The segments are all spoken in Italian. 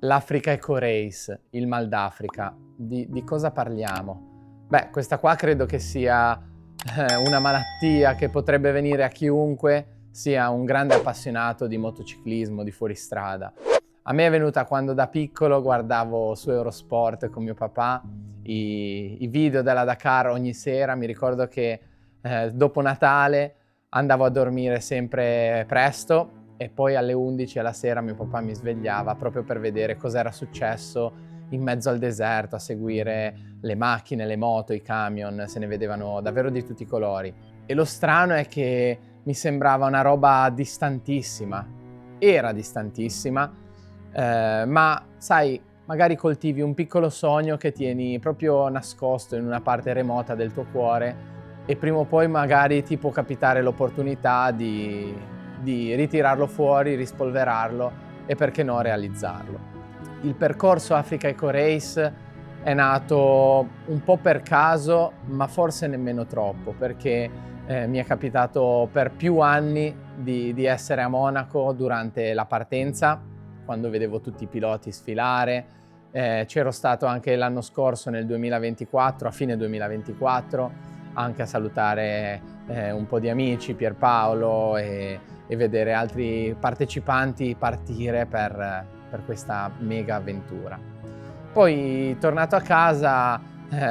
L'Africa Eco Race, il Mal d'Africa, di cosa parliamo? Beh, questa qua credo che sia una malattia che potrebbe venire a chiunque sia un grande appassionato di motociclismo, di fuoristrada. A me è venuta quando da piccolo guardavo su Eurosport con mio papà i video della Dakar ogni sera. Mi ricordo che dopo Natale andavo a dormire sempre presto e poi alle 11 alla sera mio papà mi svegliava proprio per vedere cos'era successo in mezzo al deserto, a seguire le macchine, le moto, i camion, se ne vedevano davvero di tutti i colori. E lo strano è che mi sembrava una roba distantissima, era distantissima, ma sai, magari coltivi un piccolo sogno che tieni proprio nascosto in una parte remota del tuo cuore e prima o poi magari ti può capitare l'opportunità di ritirarlo fuori, rispolverarlo e perché no realizzarlo. Il percorso Africa Eco Race è nato un po' per caso, ma forse nemmeno troppo, perché mi è capitato per più anni di essere a Monaco durante la partenza, quando vedevo tutti i piloti sfilare. C'ero stato anche l'anno scorso, nel 2024, a fine 2024, anche a salutare un po' di amici, Pierpaolo e vedere altri partecipanti partire per questa mega avventura. Poi tornato a casa,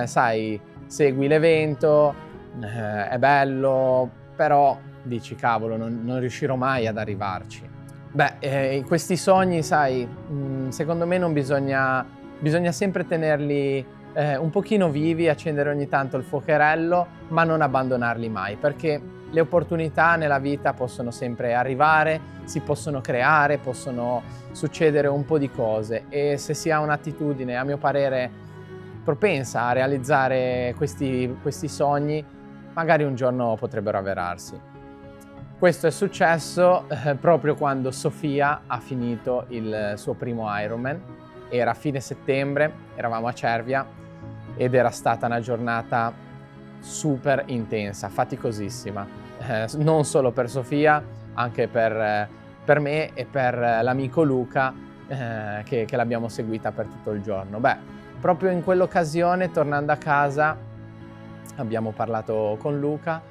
sai, segui l'evento, è bello, però dici cavolo, non riuscirò mai ad arrivarci. Beh, questi sogni, sai, secondo me non bisogna sempre tenerli un pochino vivi, accendere ogni tanto il fuocherello, ma non abbandonarli mai, perché le opportunità nella vita possono sempre arrivare, si possono creare, possono succedere un po' di cose e se si ha un'attitudine, a mio parere, propensa a realizzare questi sogni, magari un giorno potrebbero avverarsi. Questo è successo proprio quando Sofia ha finito il suo primo Ironman. Era fine settembre, eravamo a Cervia ed era stata una giornata super intensa, faticosissima, non solo per Sofia, anche per me e per l'amico Luca che l'abbiamo seguita per tutto il giorno. Beh, proprio in quell'occasione, tornando a casa, abbiamo parlato con Luca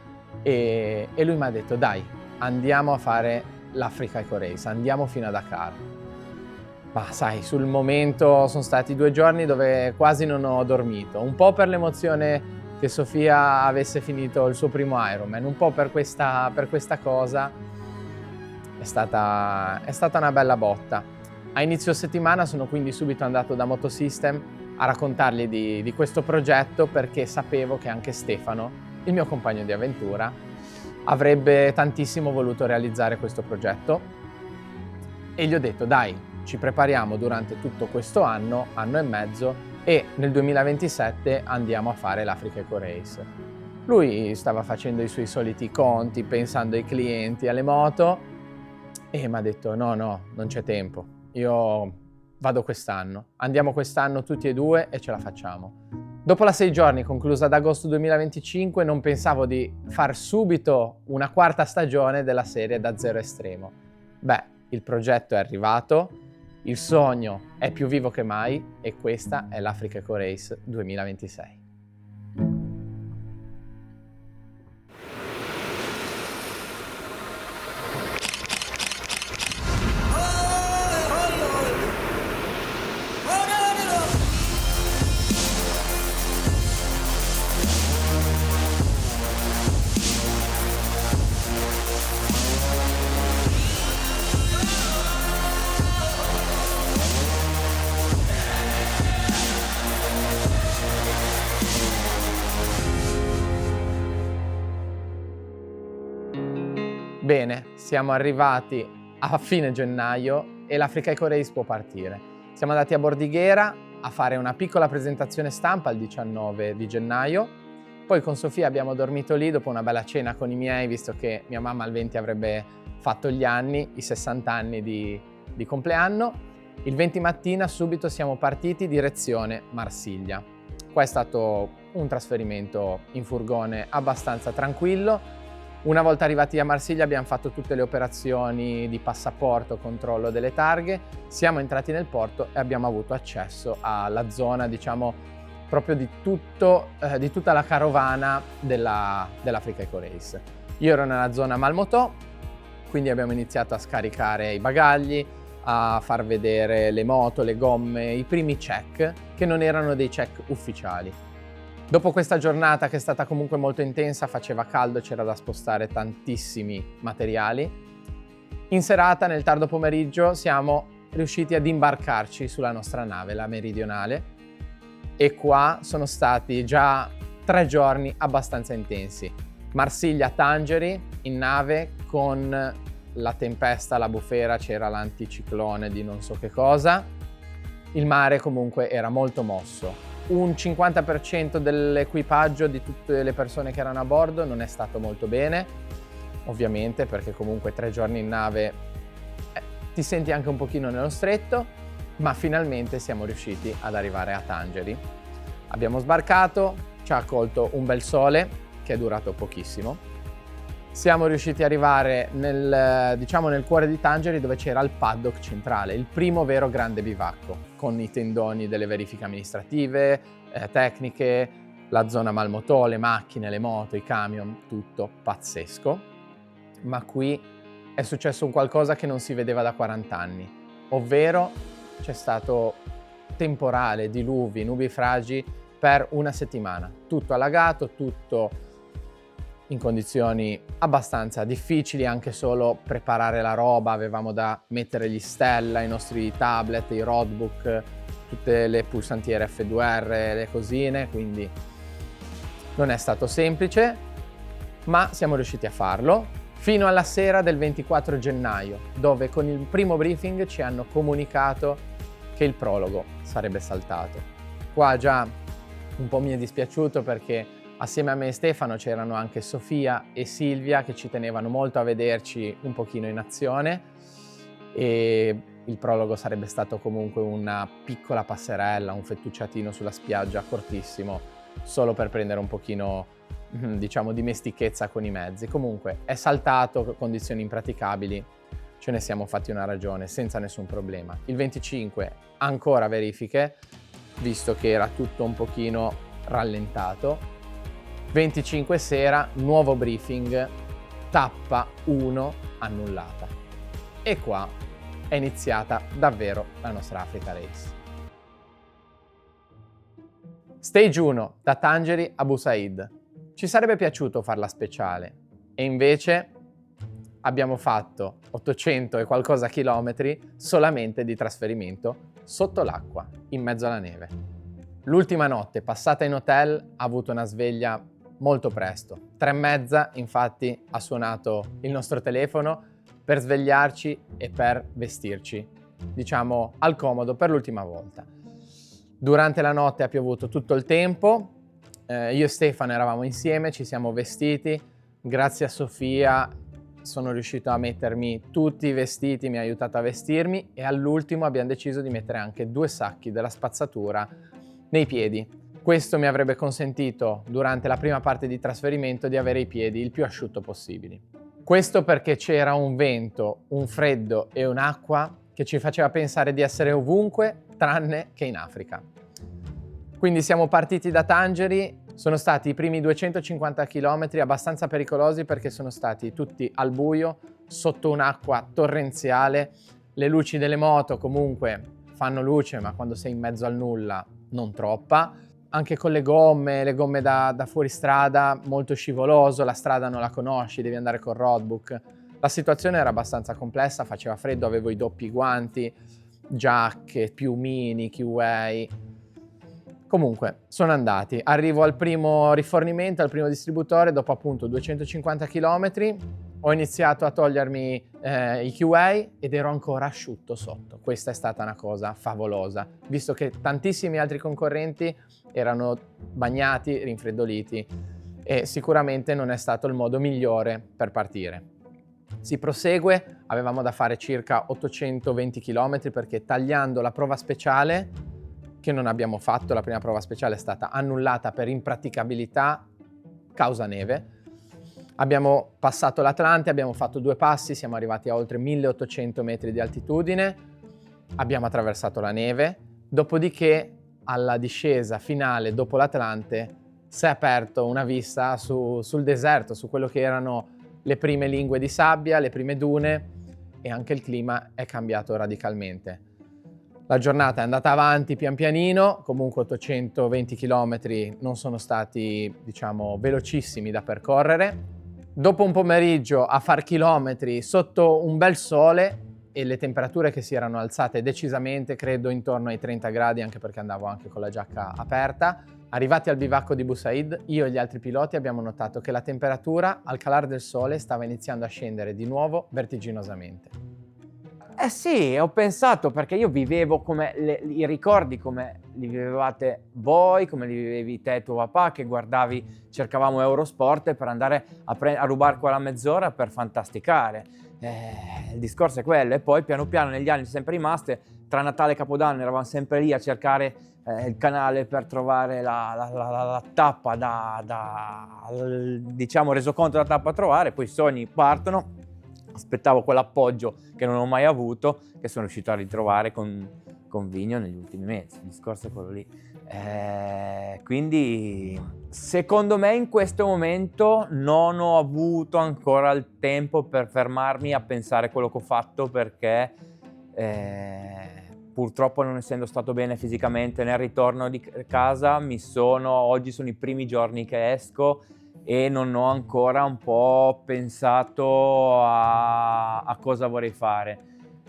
e lui mi ha detto dai, andiamo a fare l'Africa Eco Race, andiamo fino a Dakar. Ma sai, sul momento sono stati 2 giorni dove quasi non ho dormito, un po' per l'emozione che Sofia avesse finito il suo primo Ironman, un po' per questa cosa. È stata una bella botta. A inizio settimana sono quindi subito andato da Motosystem a raccontargli di questo progetto, perché sapevo che anche Stefano, il mio compagno di avventura, avrebbe tantissimo voluto realizzare questo progetto e gli ho detto dai, ci prepariamo durante tutto questo anno e mezzo e nel 2027 andiamo a fare l'Africa Eco Race. Lui stava facendo i suoi soliti conti, pensando ai clienti, alle moto e mi ha detto no, non c'è tempo, io vado quest'anno, andiamo quest'anno tutti e due e ce la facciamo. Dopo la 6 giorni conclusa ad agosto 2025 non pensavo di far subito una 4ª stagione della serie Da Zero Estremo. Beh, il progetto è arrivato, il sogno è più vivo che mai e questa è l'Africa Eco Race 2026. Bene, siamo arrivati a fine gennaio e l'Africa Eco Race può partire. Siamo andati a Bordighera a fare una piccola presentazione stampa il 19 di gennaio, poi con Sofia abbiamo dormito lì dopo una bella cena con i miei, visto che mia mamma al 20 avrebbe fatto gli anni, i 60 anni di compleanno. Il 20 mattina subito siamo partiti direzione Marsiglia. Qua è stato un trasferimento in furgone abbastanza tranquillo. Una volta arrivati a Marsiglia abbiamo fatto tutte le operazioni di passaporto, controllo delle targhe, siamo entrati nel porto e abbiamo avuto accesso alla zona, diciamo, proprio di tutta la carovana dell'Africa Eco Race. Io ero nella zona Malmotò, quindi abbiamo iniziato a scaricare i bagagli, a far vedere le moto, le gomme, i primi check, che non erano dei check ufficiali. Dopo questa giornata, che è stata comunque molto intensa, faceva caldo, c'era da spostare tantissimi materiali, in serata, nel tardo pomeriggio, siamo riusciti ad imbarcarci sulla nostra nave, la Meridionale, e qua sono stati già 3 giorni abbastanza intensi. Marsiglia-Tangeri in nave con la tempesta, la bufera, c'era l'anticiclone di non so che cosa. Il mare comunque era molto mosso. Un 50% dell'equipaggio di tutte le persone che erano a bordo non è stato molto bene, ovviamente, perché comunque 3 giorni in nave ti senti anche un pochino nello stretto, ma finalmente siamo riusciti ad arrivare a Tangeri. Abbiamo sbarcato, ci ha accolto un bel sole che è durato pochissimo. Siamo riusciti ad arrivare nel cuore di Tangeri, dove c'era il paddock centrale, il primo vero grande bivacco, con i tendoni delle verifiche amministrative, tecniche, la zona Malmotò, le macchine, le moto, i camion, tutto pazzesco. Ma qui è successo un qualcosa che non si vedeva da 40 anni, ovvero c'è stato temporale, diluvi, nubifragi per una settimana, tutto allagato, tutto in condizioni abbastanza difficili, anche solo preparare la roba, avevamo da mettere gli Stella, i nostri tablet, i roadbook, tutte le pulsantiere F2R, le cosine, quindi non è stato semplice, ma siamo riusciti a farlo, fino alla sera del 24 gennaio, dove con il primo briefing ci hanno comunicato che il prologo sarebbe saltato. Qua già un po' mi è dispiaciuto, perché assieme a me e Stefano c'erano anche Sofia e Silvia, che ci tenevano molto a vederci un pochino in azione, e il prologo sarebbe stato comunque una piccola passerella, un fettucciatino sulla spiaggia cortissimo, solo per prendere un pochino, diciamo, dimestichezza con i mezzi. Comunque è saltato, condizioni impraticabili, ce ne siamo fatti una ragione senza nessun problema. Il 25 ancora verifiche, visto che era tutto un pochino rallentato. 25 sera, nuovo briefing, tappa 1 annullata. E qua è iniziata davvero la nostra Africa Race. Stage 1, da Tangeri a Busaid. Ci sarebbe piaciuto farla speciale, e invece abbiamo fatto 800 e qualcosa chilometri solamente di trasferimento sotto l'acqua, in mezzo alla neve. L'ultima notte passata in hotel ha avuto una sveglia molto presto. 3:30, infatti, ha suonato il nostro telefono per svegliarci e per vestirci, diciamo, al comodo per l'ultima volta. Durante la notte ha piovuto tutto il tempo, io e Stefano eravamo insieme, ci siamo vestiti, grazie a Sofia sono riuscito a mettermi tutti i vestiti, mi ha aiutato a vestirmi, e all'ultimo abbiamo deciso di mettere anche 2 sacchi della spazzatura nei piedi. Questo mi avrebbe consentito, durante la prima parte di trasferimento, di avere i piedi il più asciutto possibili. Questo perché c'era un vento, un freddo e un'acqua che ci faceva pensare di essere ovunque tranne che in Africa. Quindi siamo partiti da Tangeri, sono stati i primi 250 km abbastanza pericolosi, perché sono stati tutti al buio, sotto un'acqua torrenziale. Le luci delle moto comunque fanno luce, ma quando sei in mezzo al nulla non troppa. Anche con le gomme da fuoristrada, molto scivoloso, la strada non la conosci, devi andare col roadbook. La situazione era abbastanza complessa, faceva freddo, avevo i doppi guanti, giacche, piumini, kiwi. Comunque, sono andati. Arrivo al primo rifornimento, al primo distributore, dopo appunto 250 km. Ho iniziato a togliermi i kiwi ed ero ancora asciutto sotto. Questa è stata una cosa favolosa, visto che tantissimi altri concorrenti erano bagnati, rinfreddoliti, e sicuramente non è stato il modo migliore per partire. Si prosegue, avevamo da fare circa 820 km, perché tagliando la prova speciale, che non abbiamo fatto, la prima prova speciale è stata annullata per impraticabilità causa neve, Abbiamo passato l'Atlante, abbiamo fatto 2 passi, siamo arrivati a oltre 1800 metri di altitudine, abbiamo attraversato la neve, dopodiché alla discesa finale dopo l'Atlante si è aperto una vista sul deserto, su quello che erano le prime lingue di sabbia, le prime dune, e anche il clima è cambiato radicalmente. La giornata è andata avanti pian pianino, comunque 820 km non sono stati, diciamo, velocissimi da percorrere. Dopo un pomeriggio a far chilometri sotto un bel sole e le temperature che si erano alzate decisamente, credo intorno ai 30 gradi, anche perché andavo anche con la giacca aperta, arrivati al bivacco di Busaid, io e gli altri piloti abbiamo notato che la temperatura al calare del sole stava iniziando a scendere di nuovo vertiginosamente. Eh sì, ho pensato, perché io vivevo i ricordi come li vivevate voi, come li vivevi te e tuo papà, che guardavi, cercavamo Eurosport per andare a rubare quella mezz'ora per fantasticare. Il discorso è quello, e poi piano piano negli anni sempre rimaste, tra Natale e Capodanno eravamo sempre lì a cercare il canale per trovare la tappa diciamo, resoconto della tappa a trovare, poi i sogni partono. Aspettavo quell'appoggio che non ho mai avuto, che sono riuscito a ritrovare con Vigno negli ultimi mesi. Il discorso è quello lì. Quindi secondo me in questo momento non ho avuto ancora il tempo per fermarmi a pensare quello che ho fatto, perché purtroppo, non essendo stato bene fisicamente nel ritorno di casa, oggi sono i primi giorni che esco e non ho ancora un po' pensato a cosa vorrei fare.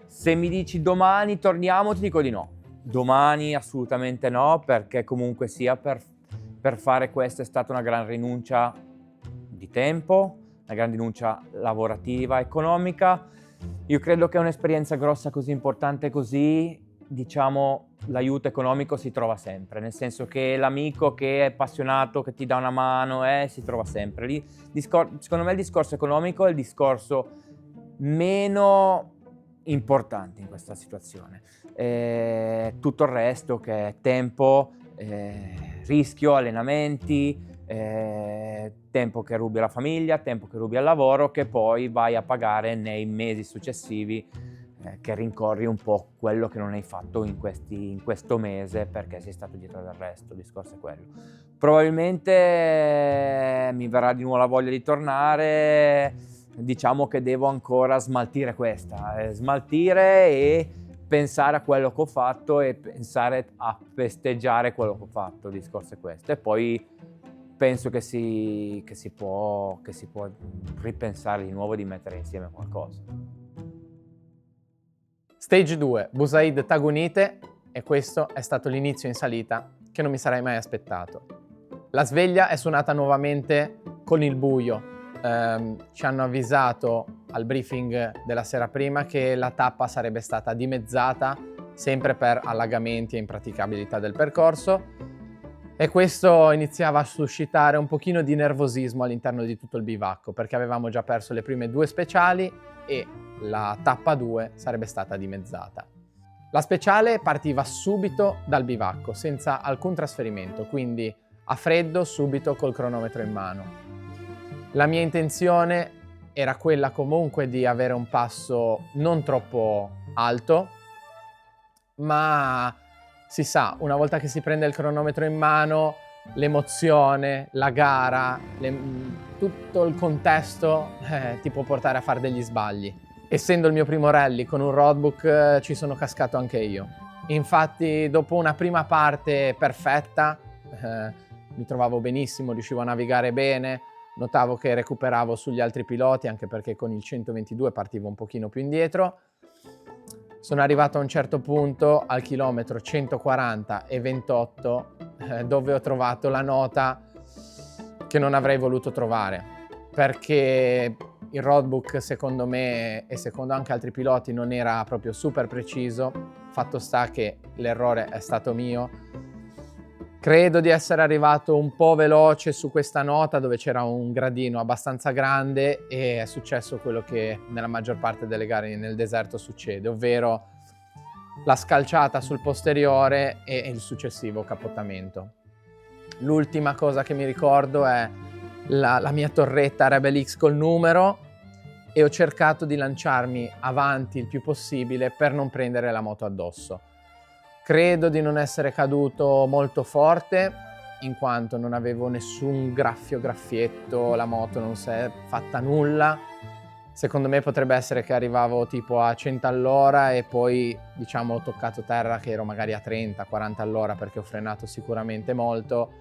Se mi dici domani torniamo, ti dico di no. Domani assolutamente no, perché comunque sia per fare questo è stata una gran rinuncia di tempo, una gran rinuncia lavorativa, economica. Io credo che un'esperienza grossa così importante così, diciamo, l'aiuto economico si trova sempre, nel senso che l'amico che è appassionato, che ti dà una mano, si trova sempre lì. Secondo me il discorso economico è il discorso meno importante in questa situazione. Tutto il resto, che è tempo, rischio, allenamenti, tempo che rubi alla famiglia, tempo che rubi al lavoro, che poi vai a pagare nei mesi successivi, che rincorri un po' quello che non hai fatto in questo mese, perché sei stato dietro del resto. Il discorso è quello. Probabilmente mi verrà di nuovo la voglia di tornare, diciamo che devo ancora smaltire smaltire e pensare a quello che ho fatto e pensare a festeggiare quello che ho fatto. Il discorso è questo, e poi penso che si può ripensare di nuovo, di mettere insieme qualcosa. Stage 2, Busaid Tagunite, e questo è stato l'inizio in salita che non mi sarei mai aspettato. La sveglia è suonata nuovamente con il buio. Ci hanno avvisato al briefing della sera prima che la tappa sarebbe stata dimezzata, sempre per allagamenti e impraticabilità del percorso, e questo iniziava a suscitare un pochino di nervosismo all'interno di tutto il bivacco, perché avevamo già perso le prime 2 speciali e la tappa 2 sarebbe stata dimezzata. La speciale partiva subito dal bivacco, senza alcun trasferimento, quindi a freddo, subito col cronometro in mano. La mia intenzione era quella comunque di avere un passo non troppo alto, ma si sa, una volta che si prende il cronometro in mano, l'emozione, la gara, tutto il contesto ti può portare a fare degli sbagli. Essendo il mio primo rally con un roadbook, ci sono cascato anche io. Infatti, dopo una prima parte perfetta, mi trovavo benissimo, riuscivo a navigare bene, notavo che recuperavo sugli altri piloti, anche perché con il 122 partivo un pochino più indietro. Sono arrivato a un certo punto al chilometro 140 e 28, dove ho trovato la nota che non avrei voluto trovare, perché il roadbook, secondo me e secondo anche altri piloti, non era proprio super preciso. Fatto sta che l'errore è stato mio. Credo di essere arrivato un po' veloce su questa nota, dove c'era un gradino abbastanza grande, e è successo quello che nella maggior parte delle gare nel deserto succede, ovvero la scalciata sul posteriore e il successivo capottamento. L'ultima cosa che mi ricordo è la mia torretta Rebel X col numero e ho cercato di lanciarmi avanti il più possibile per non prendere la moto addosso. Credo di non essere caduto molto forte, in quanto non avevo nessun graffietto, la moto non si è fatta nulla. Secondo me potrebbe essere che arrivavo tipo a 100 all'ora e poi diciamo ho toccato terra che ero magari a 30, 40 all'ora perché ho frenato sicuramente molto,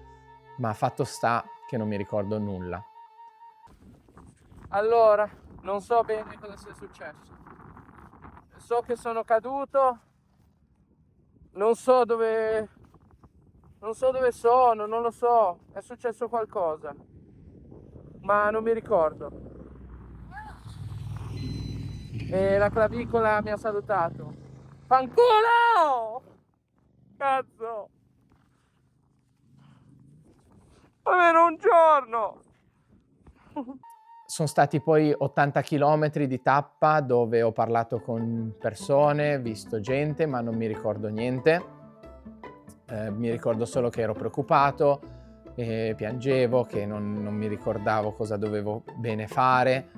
ma fatto sta che non mi ricordo nulla. Allora, non so bene cosa sia successo. So che sono caduto, non so dove sono, non lo so, è successo qualcosa, ma non mi ricordo. E la clavicola mi ha salutato. Fanculo! Cazzo! Almeno un giorno! Sono stati poi 80 chilometri di tappa dove ho parlato con persone, visto gente, ma non mi ricordo niente. Mi ricordo solo che ero preoccupato, piangevo, che non mi ricordavo cosa dovevo bene fare.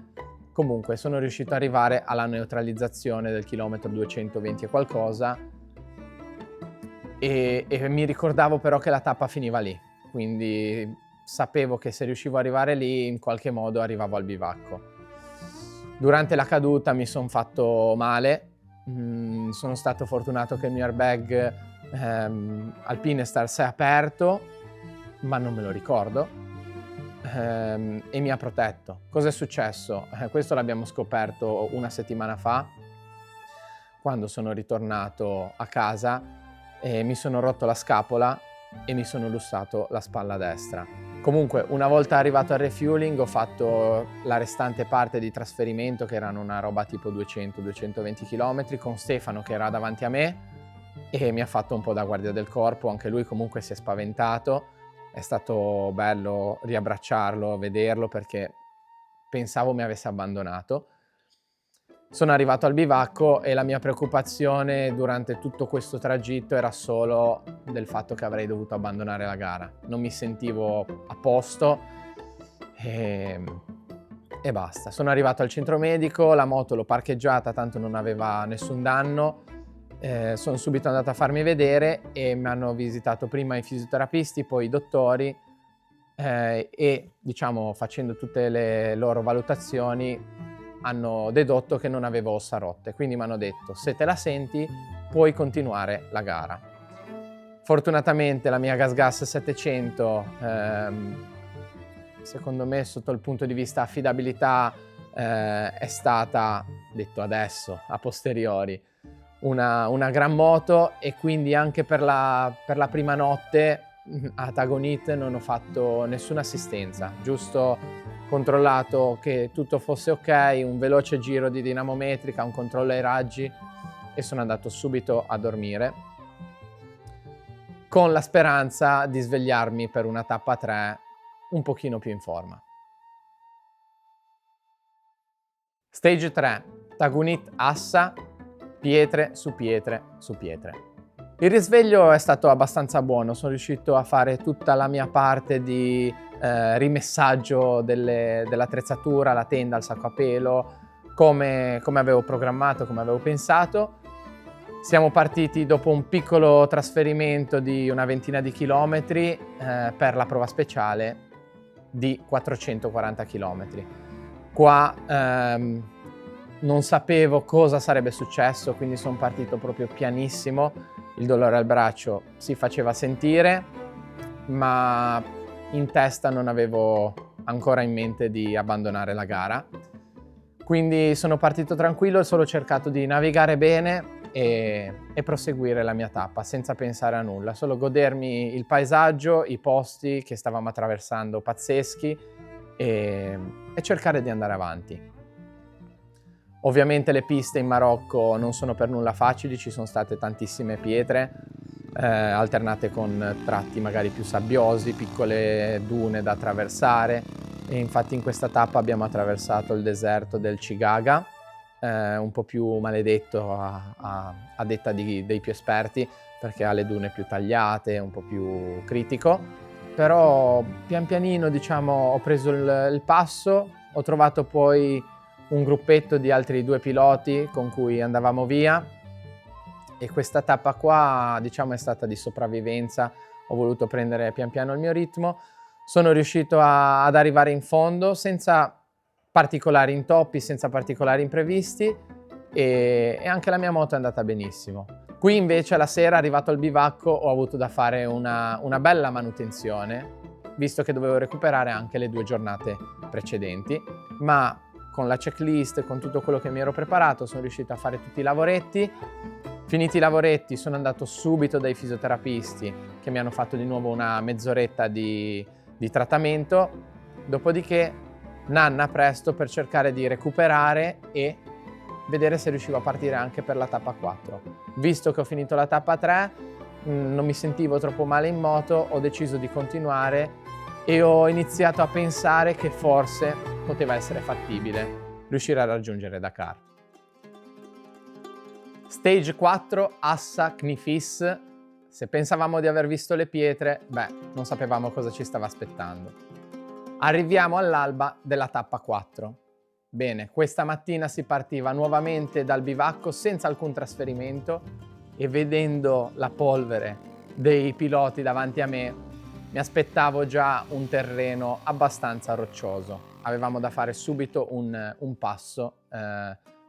Comunque sono riuscito ad arrivare alla neutralizzazione del chilometro 220 e qualcosa e mi ricordavo però che la tappa finiva lì, quindi sapevo che se riuscivo ad arrivare lì in qualche modo arrivavo al bivacco. Durante la caduta mi sono fatto male, sono stato fortunato che il mio airbag Alpinestar si è aperto, ma non me lo ricordo, e mi ha protetto. Cosa è successo? Questo l'abbiamo scoperto una settimana fa, quando sono ritornato a casa e mi sono rotto la scapola e mi sono lussato la spalla destra. Comunque, una volta arrivato al refueling ho fatto la restante parte di trasferimento, che erano una roba tipo 200-220 km, con Stefano che era davanti a me e mi ha fatto un po' da guardia del corpo, anche lui comunque si è spaventato. È stato bello riabbracciarlo, vederlo, perché pensavo mi avesse abbandonato. Sono arrivato al bivacco e la mia preoccupazione durante tutto questo tragitto era solo del fatto che avrei dovuto abbandonare la gara. Non mi sentivo a posto e basta. Sono arrivato al centro medico, la moto l'ho parcheggiata, tanto non aveva nessun danno. Sono subito andato a farmi vedere e mi hanno visitato prima i fisioterapisti, poi i dottori e diciamo facendo tutte le loro valutazioni hanno dedotto che non avevo ossa rotte, quindi mi hanno detto: se te la senti puoi continuare la gara. Fortunatamente la mia GasGas 700 secondo me sotto il punto di vista affidabilità è stata, detto adesso, a posteriori, una gran moto, e quindi anche per la prima notte a Tagonit non ho fatto nessuna assistenza, giusto controllato che tutto fosse ok, un veloce giro di dinamometrica, un controllo ai raggi e sono andato subito a dormire con la speranza di svegliarmi per una tappa 3 un pochino più in forma. Stage 3, Tagunit Assa, pietre su pietre su pietre. Il risveglio è stato abbastanza buono, sono riuscito a fare tutta la mia parte di rimessaggio dell'attrezzatura, la tenda, il sacco a pelo, come avevo programmato, come avevo pensato. Siamo partiti dopo un piccolo trasferimento di una ventina di chilometri per la prova speciale di 440 chilometri. Qua non sapevo cosa sarebbe successo, quindi sono partito proprio pianissimo. Il dolore al braccio si faceva sentire, ma in testa non avevo ancora in mente di abbandonare la gara. Quindi sono partito tranquillo e solo cercato di navigare bene e proseguire la mia tappa senza pensare a nulla, solo godermi il paesaggio, i posti che stavamo attraversando pazzeschi e cercare di andare avanti. Ovviamente le piste in Marocco non sono per nulla facili, ci sono state tantissime pietre, alternate con tratti magari più sabbiosi, piccole dune da attraversare, e infatti in questa tappa abbiamo attraversato il deserto del Cigaga, un po' più maledetto a detta dei più esperti, perché ha le dune più tagliate, un po' più critico, però pian pianino, diciamo, ho preso il passo, ho trovato poi un gruppetto di altri 2 piloti con cui andavamo via e questa tappa qua, diciamo, è stata di sopravvivenza. Ho voluto prendere pian piano il mio ritmo, sono riuscito ad arrivare in fondo senza particolari intoppi, senza particolari imprevisti e anche la mia moto è andata benissimo. Qui invece la sera, arrivato al bivacco, ho avuto da fare una bella manutenzione, visto che dovevo recuperare anche le 2 giornate precedenti, ma con la checklist, con tutto quello che mi ero preparato, sono riuscito a fare tutti i lavoretti. Finiti i lavoretti sono andato subito dai fisioterapisti che mi hanno fatto di nuovo una mezz'oretta di trattamento, dopodiché nanna presto per cercare di recuperare e vedere se riuscivo a partire anche per la tappa 4. Visto che ho finito la tappa 3, non mi sentivo troppo male in moto, ho deciso di continuare e ho iniziato a pensare che forse poteva essere fattibile riuscire a raggiungere Dakar. Stage 4, Assa Knifis. Se pensavamo di aver visto le pietre, non sapevamo cosa ci stava aspettando. Arriviamo all'alba della tappa 4. Bene, questa mattina si partiva nuovamente dal bivacco senza alcun trasferimento e vedendo la polvere dei piloti davanti a me, mi aspettavo già un terreno abbastanza roccioso. Avevamo da fare subito un passo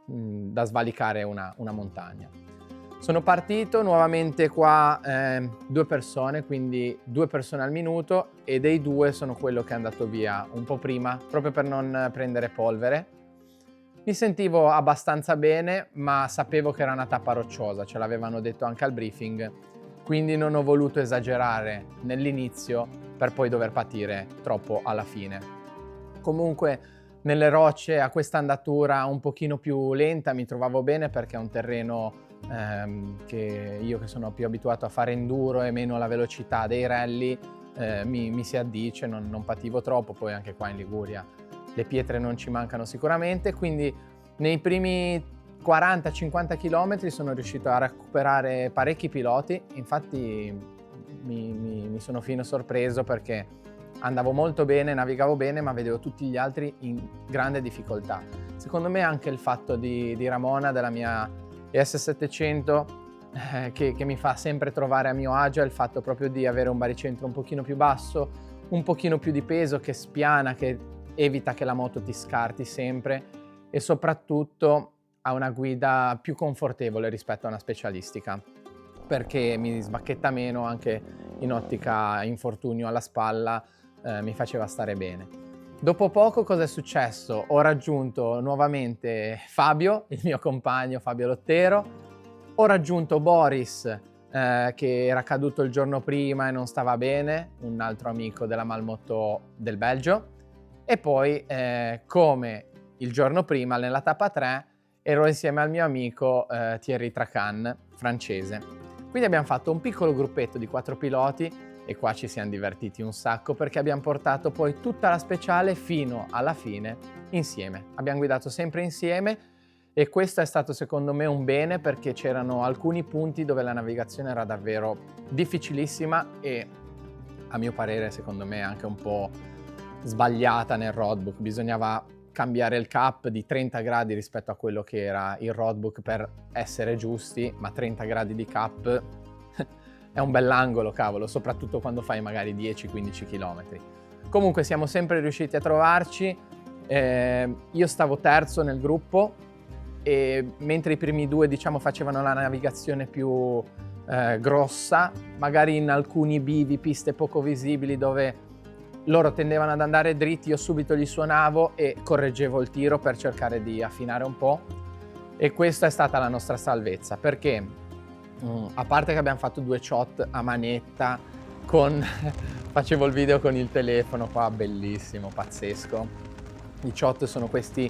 da svalicare una montagna. Sono partito nuovamente qua 2 persone, quindi 2 persone al minuto e dei 2 sono quello che è andato via un po' prima, proprio per non prendere polvere. Mi sentivo abbastanza bene, ma sapevo che era una tappa rocciosa, ce l'avevano detto anche al briefing, quindi non ho voluto esagerare nell'inizio per poi dover patire troppo alla fine. Comunque nelle rocce a questa andatura un pochino più lenta mi trovavo bene perché è un terreno che io che sono più abituato a fare enduro e meno la velocità dei rally mi si addice, non pativo troppo, poi anche qua in Liguria le pietre non ci mancano sicuramente, quindi nei primi 40-50 km sono riuscito a recuperare parecchi piloti, infatti mi sono fino sorpreso perché andavo molto bene, navigavo bene, ma vedevo tutti gli altri in grande difficoltà. Secondo me anche il fatto di Ramona, della mia ES700, che mi fa sempre trovare a mio agio, è il fatto proprio di avere un baricentro un pochino più basso, un pochino più di peso, che spiana, che evita che la moto ti scarti sempre e soprattutto ha una guida più confortevole rispetto a una specialistica, perché mi sbacchetta meno anche in ottica infortunio alla spalla, mi faceva stare bene. Dopo poco cosa è successo? Ho raggiunto nuovamente Fabio, il mio compagno Fabio Lottero, ho raggiunto Boris che era caduto il giorno prima e non stava bene, un altro amico della Malmoto del Belgio, e poi come il giorno prima nella tappa 3 ero insieme al mio amico Thierry Tracan, francese. Quindi abbiamo fatto un piccolo gruppetto di 4 piloti e qua ci siamo divertiti un sacco perché abbiamo portato poi tutta la speciale fino alla fine insieme. Abbiamo guidato sempre insieme e questo è stato secondo me un bene perché c'erano alcuni punti dove la navigazione era davvero difficilissima e a mio parere secondo me anche un po' sbagliata nel roadbook. Bisognava cambiare il cap di 30 gradi rispetto a quello che era il roadbook per essere giusti, ma 30 gradi di cap è un bell'angolo, cavolo, soprattutto quando fai magari 10-15 km. Comunque siamo sempre riusciti a trovarci, io stavo terzo nel gruppo e mentre i primi 2 diciamo facevano la navigazione più grossa, magari in alcuni bivi, piste poco visibili dove loro tendevano ad andare dritti, io subito gli suonavo e correggevo il tiro per cercare di affinare un po', e questa è stata la nostra salvezza perché a parte che abbiamo fatto 2 shot a manetta facevo il video con il telefono qua, bellissimo, pazzesco. I shot sono questi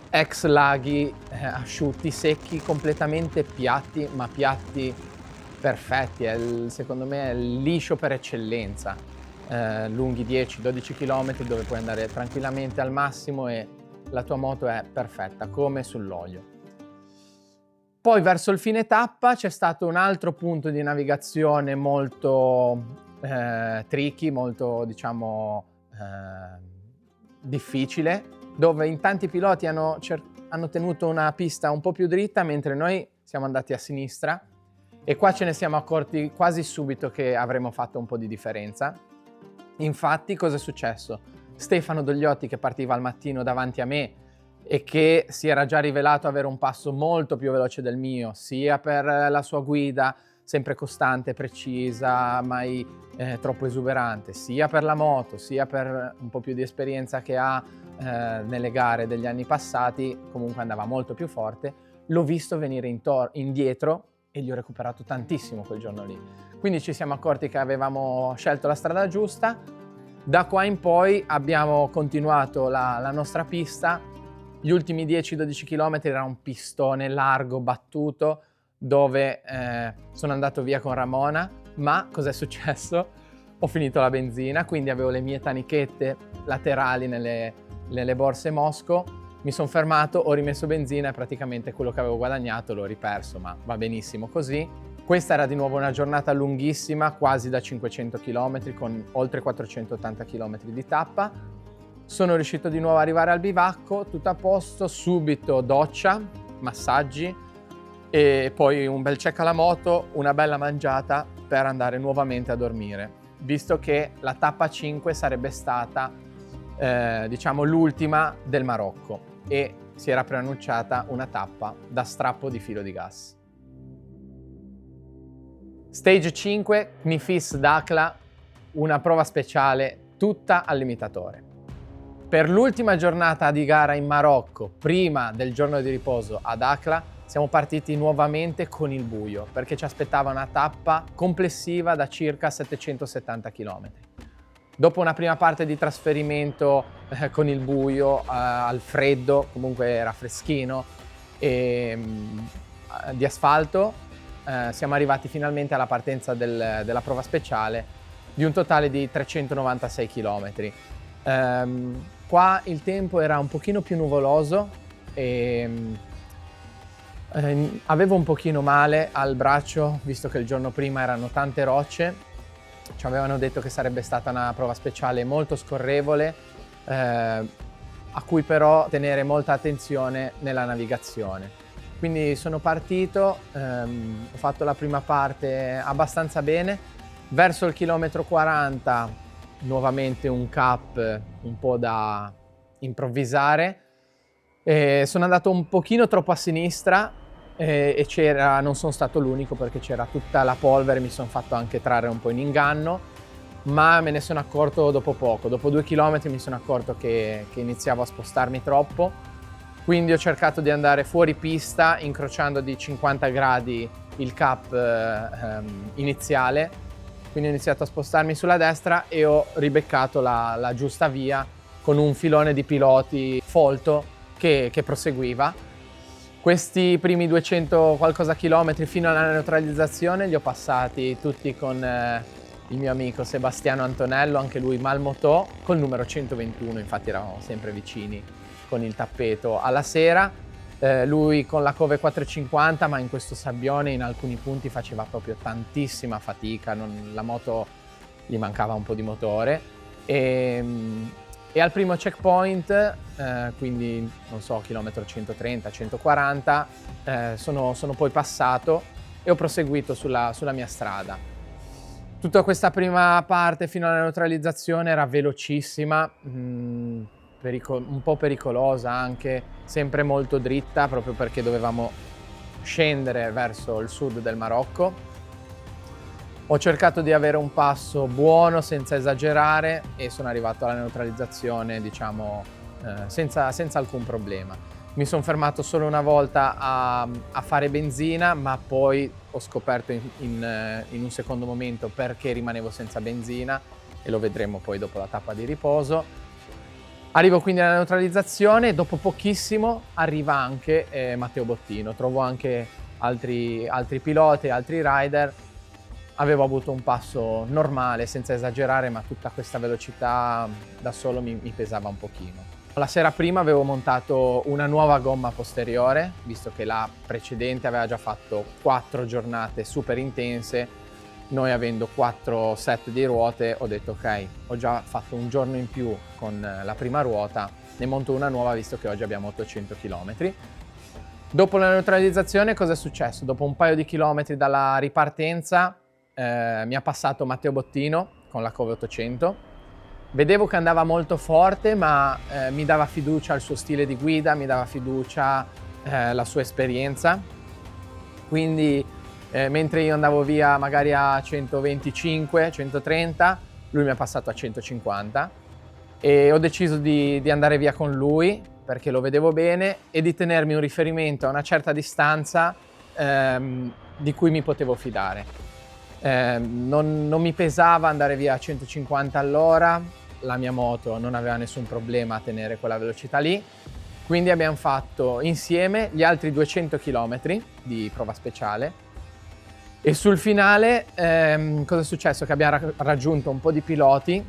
ex laghi asciutti, secchi, completamente piatti, ma piatti perfetti, secondo me è il liscio per eccellenza. Lunghi 10-12 km dove puoi andare tranquillamente al massimo e la tua moto è perfetta, come sull'olio. Poi verso il fine tappa c'è stato un altro punto di navigazione molto tricky, molto diciamo difficile, dove in tanti piloti hanno tenuto una pista un po' più dritta, mentre noi siamo andati a sinistra, e qua ce ne siamo accorti quasi subito che avremmo fatto un po' di differenza. Infatti, cosa è successo? Stefano Dogliotti, che partiva al mattino davanti a me e che si era già rivelato avere un passo molto più veloce del mio, sia per la sua guida sempre costante, precisa, mai troppo esuberante, sia per la moto, sia per un po' più di esperienza che ha nelle gare degli anni passati, comunque andava molto più forte. L'ho visto venire indietro e gli ho recuperato tantissimo quel giorno lì. Quindi ci siamo accorti che avevamo scelto la strada giusta. Da qua in poi abbiamo continuato la nostra pista. Gli ultimi 10-12 km era un pistone largo, battuto, dove sono andato via con Ramona, ma cos'è successo? Ho finito la benzina, quindi avevo le mie tanichette laterali nelle borse Mosco. Mi sono fermato, ho rimesso benzina e praticamente quello che avevo guadagnato l'ho riperso, ma va benissimo così. Questa era di nuovo una giornata lunghissima, quasi da 500 km, con oltre 480 km di tappa. Sono riuscito di nuovo ad arrivare al bivacco, tutto a posto, subito doccia, massaggi e poi un bel check alla moto, una bella mangiata per andare nuovamente a dormire, visto che la tappa 5 sarebbe stata diciamo l'ultima del Marocco e si era preannunciata una tappa da strappo di filo di gas. Stage 5, Knifis Dakhla, una prova speciale tutta al limitatore. Per l'ultima giornata di gara in Marocco, prima del giorno di riposo a Dakhla, siamo partiti nuovamente con il buio, perché ci aspettava una tappa complessiva da circa 770 km. Dopo una prima parte di trasferimento con il buio, al freddo, comunque era freschino, e di asfalto, siamo arrivati finalmente alla partenza della prova speciale di un totale di 396 km. Qua il tempo era un pochino più nuvoloso e avevo un pochino male al braccio, visto che il giorno prima erano tante rocce. Ci avevano detto che sarebbe stata una prova speciale molto scorrevole, a cui però tenere molta attenzione nella navigazione. Quindi sono partito, ho fatto la prima parte abbastanza bene. Verso il chilometro 40 nuovamente un cap un po' da improvvisare. Sono andato un pochino troppo a sinistra e non sono stato l'unico, perché c'era tutta la polvere, mi sono fatto anche trarre un po' in inganno, ma me ne sono accorto dopo poco. Dopo 2 chilometri mi sono accorto che iniziavo a spostarmi troppo, quindi ho cercato di andare fuori pista, incrociando di 50 gradi il cap iniziale, quindi ho iniziato a spostarmi sulla destra e ho ribeccato la giusta via con un filone di piloti folto che proseguiva. Questi primi 200 qualcosa chilometri fino alla neutralizzazione li ho passati tutti con il mio amico Sebastiano Antonello, anche lui Malmotò, col numero 121, infatti eravamo sempre vicini con il tappeto alla sera. Lui con la Cove 450, ma in questo sabbione in alcuni punti faceva proprio tantissima fatica, la moto gli mancava un po' di motore. E al primo checkpoint, quindi non so, chilometro 130, 140, sono poi passato e ho proseguito sulla mia strada. Tutta questa prima parte fino alla neutralizzazione era velocissima, un po' pericolosa anche, sempre molto dritta, proprio perché dovevamo scendere verso il sud del Marocco. Ho cercato di avere un passo buono senza esagerare e sono arrivato alla neutralizzazione, diciamo, senza alcun problema. Mi sono fermato solo una volta a fare benzina, ma poi ho scoperto in un secondo momento perché rimanevo senza benzina, e lo vedremo poi dopo la tappa di riposo. Arrivo quindi alla neutralizzazione, dopo pochissimo arriva anche Matteo Bottino, trovo anche altri piloti, altri rider. Avevo avuto un passo normale, senza esagerare, ma tutta questa velocità da solo mi pesava un pochino. La sera prima avevo montato una nuova gomma posteriore, visto che la precedente aveva già fatto 4 giornate super intense. Noi avendo 4 set di ruote ho detto ok, ho già fatto un giorno in più con la prima ruota, ne monto una nuova visto che oggi abbiamo 800 km. Dopo la neutralizzazione cosa è successo? Dopo un paio di chilometri dalla ripartenza mi ha passato Matteo Bottino con la Cove 800. Vedevo che andava molto forte, ma mi dava fiducia il suo stile di guida, mi dava fiducia la sua esperienza. Quindi mentre io andavo via magari a 125, 130, lui mi ha passato a 150 e ho deciso di andare via con lui perché lo vedevo bene e di tenermi un riferimento a una certa distanza di cui mi potevo fidare. Non mi pesava andare via a 150 all'ora, la mia moto non aveva nessun problema a tenere quella velocità lì, quindi abbiamo fatto insieme gli altri 200 km di prova speciale e sul finale cosa è successo? Che abbiamo raggiunto un po' di piloti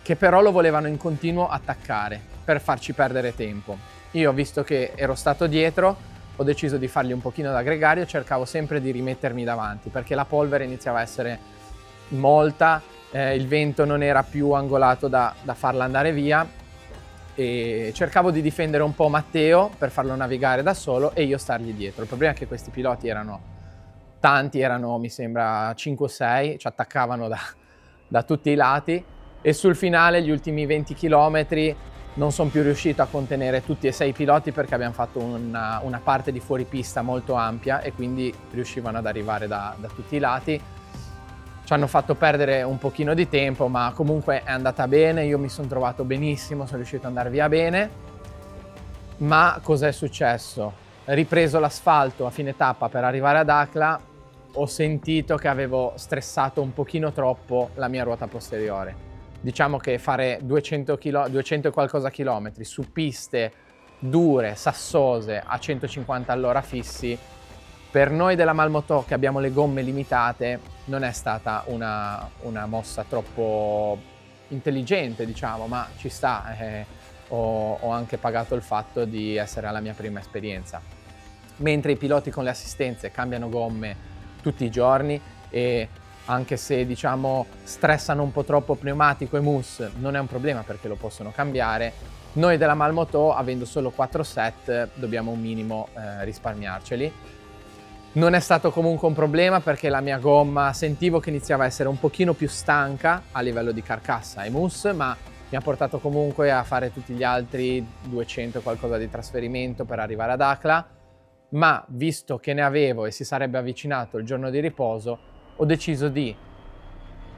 che però lo volevano in continuo attaccare per farci perdere tempo. Io, visto che ero stato dietro, ho deciso di fargli un pochino da gregario, cercavo sempre di rimettermi davanti perché la polvere iniziava a essere molta, il vento non era più angolato da farla andare via e cercavo di difendere un po' Matteo per farlo navigare da solo e io stargli dietro. Il problema è che questi piloti erano tanti, erano mi sembra 5 o 6, ci attaccavano da tutti i lati e sul finale, gli ultimi 20 km, non sono più riuscito a contenere tutti e 6 piloti perché abbiamo fatto una parte di fuoripista molto ampia e quindi riuscivano ad arrivare da tutti i lati. Ci hanno fatto perdere un pochino di tempo, ma comunque è andata bene, io mi sono trovato benissimo, sono riuscito ad andare via bene. Ma cos'è successo? Ripreso l'asfalto a fine tappa per arrivare ad Akla, ho sentito che avevo stressato un pochino troppo la mia ruota posteriore. Diciamo che fare 200 e qualcosa chilometri su piste dure, sassose, a 150 all'ora fissi, per noi della Malmoto che abbiamo le gomme limitate non è stata una mossa troppo intelligente, diciamo, ma ci sta. Ho anche pagato il fatto di essere alla mia prima esperienza. Mentre i piloti con le assistenze cambiano gomme tutti i giorni e anche se diciamo stressano un po' troppo pneumatico e mousse non è un problema perché lo possono cambiare. Noi della Malmoto, avendo solo 4 set, dobbiamo un minimo risparmiarceli. Non è stato comunque un problema perché la mia gomma sentivo che iniziava a essere un pochino più stanca a livello di carcassa e mousse, ma mi ha portato comunque a fare tutti gli altri 200 qualcosa di trasferimento per arrivare ad Akla. Ma visto che ne avevo e si sarebbe avvicinato il giorno di riposo, ho deciso di,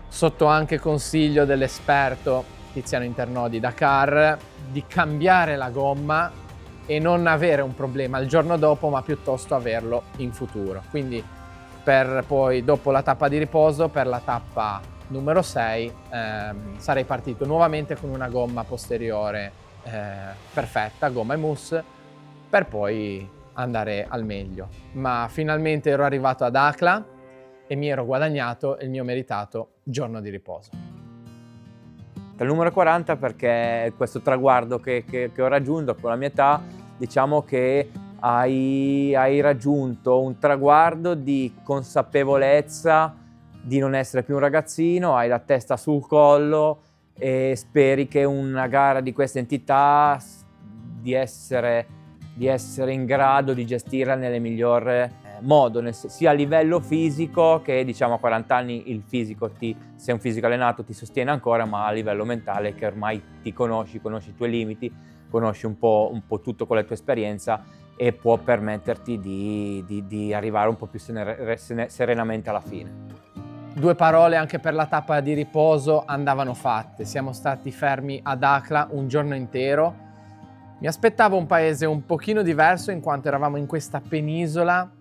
sotto anche consiglio dell'esperto Tiziano Internodi Dakar, di cambiare la gomma e non avere un problema il giorno dopo, ma piuttosto averlo in futuro. Quindi per poi, dopo la tappa di riposo, per la tappa numero 6, sarei partito nuovamente con una gomma posteriore perfetta, gomma e mousse, per poi andare al meglio. Ma finalmente ero arrivato ad Akla e mi ero guadagnato il mio meritato giorno di riposo. Il numero 40 perché questo traguardo che ho raggiunto con la mia età, diciamo che hai raggiunto un traguardo di consapevolezza di non essere più un ragazzino, hai la testa sul collo e speri che una gara di questa entità di essere in grado di gestirla nel miglior modo, sia a livello fisico che diciamo a 40 anni il fisico sei un fisico allenato, ti sostiene ancora, ma a livello mentale che ormai ti conosci i tuoi limiti, conosci un po' tutto con la tua esperienza e può permetterti di arrivare un po' più serenamente alla fine. 2 parole anche per la tappa di riposo andavano fatte. Siamo stati fermi ad Akla un giorno intero. Mi aspettavo un paese un pochino diverso in quanto eravamo in questa penisola,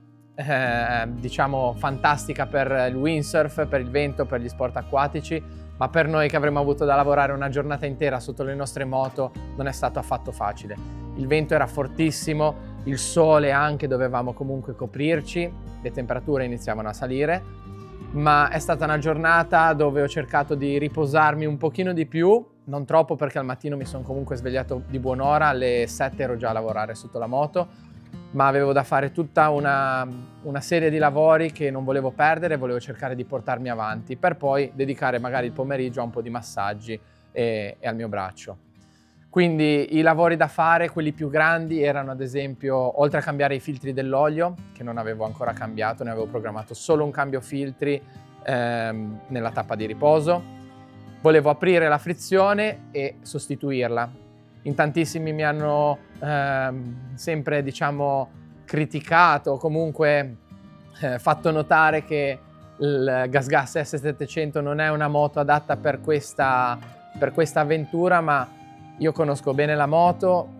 diciamo fantastica per il windsurf, per il vento, per gli sport acquatici, ma per noi che avremmo avuto da lavorare una giornata intera sotto le nostre moto non è stato affatto facile. Il vento era fortissimo, il sole anche, dovevamo comunque coprirci, le temperature iniziavano a salire. Ma è stata una giornata dove ho cercato di riposarmi un pochino di più, non troppo perché al mattino mi sono comunque svegliato di buon'ora, alle 7 ero già a lavorare sotto la moto, ma avevo da fare tutta una serie di lavori che non volevo perdere, volevo cercare di portarmi avanti per poi dedicare magari il pomeriggio a un po' di massaggi e al mio braccio. Quindi i lavori da fare, quelli più grandi, erano ad esempio, oltre a cambiare i filtri dell'olio, che non avevo ancora cambiato, ne avevo programmato solo un cambio filtri nella tappa di riposo, volevo aprire la frizione e sostituirla. In tantissimi mi hanno sempre, diciamo, criticato o comunque fatto notare che il GasGas S700 non è una moto adatta per questa avventura, ma io conosco bene la moto,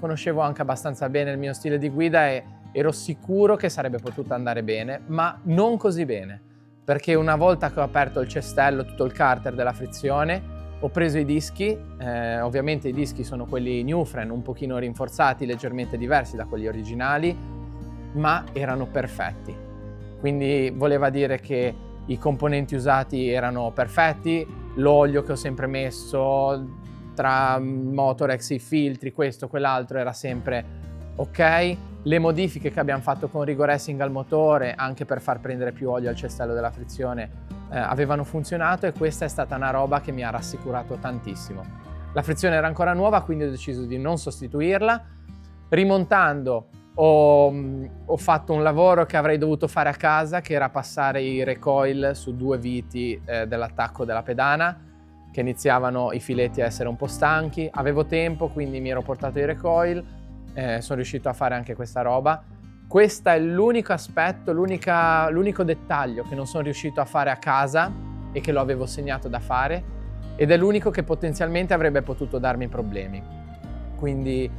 conoscevo anche abbastanza bene il mio stile di guida e ero sicuro che sarebbe potuta andare bene, ma non così bene, perché una volta che ho aperto il cestello, tutto il carter della frizione, ho preso i dischi, ovviamente i dischi sono quelli Newfren, un pochino rinforzati, leggermente diversi da quelli originali, ma erano perfetti. Quindi voleva dire che i componenti usati erano perfetti, l'olio che ho sempre messo, tra Motorex, i filtri, questo, quell'altro, era sempre ok. Le modifiche che abbiamo fatto con Rigo Racing al motore, anche per far prendere più olio al cestello della frizione, avevano funzionato e questa è stata una roba che mi ha rassicurato tantissimo. La frizione era ancora nuova, quindi ho deciso di non sostituirla. Rimontando ho fatto un lavoro che avrei dovuto fare a casa, che era passare i recoil su 2 viti dell'attacco della pedana, che iniziavano i filetti a essere un po' stanchi. Avevo tempo, quindi mi ero portato i recoil, sono riuscito a fare anche questa roba. Questo è l'unico aspetto, l'unico dettaglio che non sono riuscito a fare a casa e che lo avevo segnato da fare, ed è l'unico che potenzialmente avrebbe potuto darmi problemi. Quindi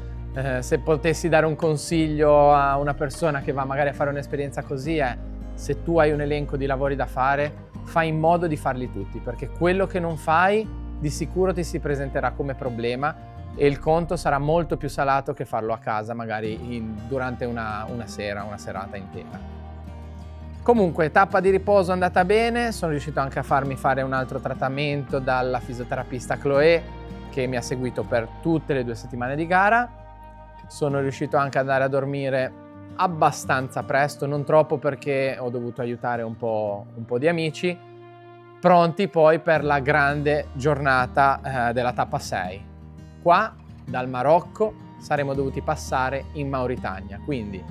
se potessi dare un consiglio a una persona che va magari a fare un'esperienza così è: se tu hai un elenco di lavori da fare, fai in modo di farli tutti, perché quello che non fai di sicuro ti si presenterà come problema e il conto sarà molto più salato che farlo a casa, magari durante una serata intera. Comunque, tappa di riposo è andata bene, sono riuscito anche a farmi fare un altro trattamento dalla fisioterapista Chloé, che mi ha seguito per tutte le 2 settimane di gara. Sono riuscito anche ad andare a dormire abbastanza presto, non troppo perché ho dovuto aiutare un po' di amici, pronti poi per la grande giornata della tappa 6. Qua, dal Marocco, saremmo dovuti passare in Mauritania, quindi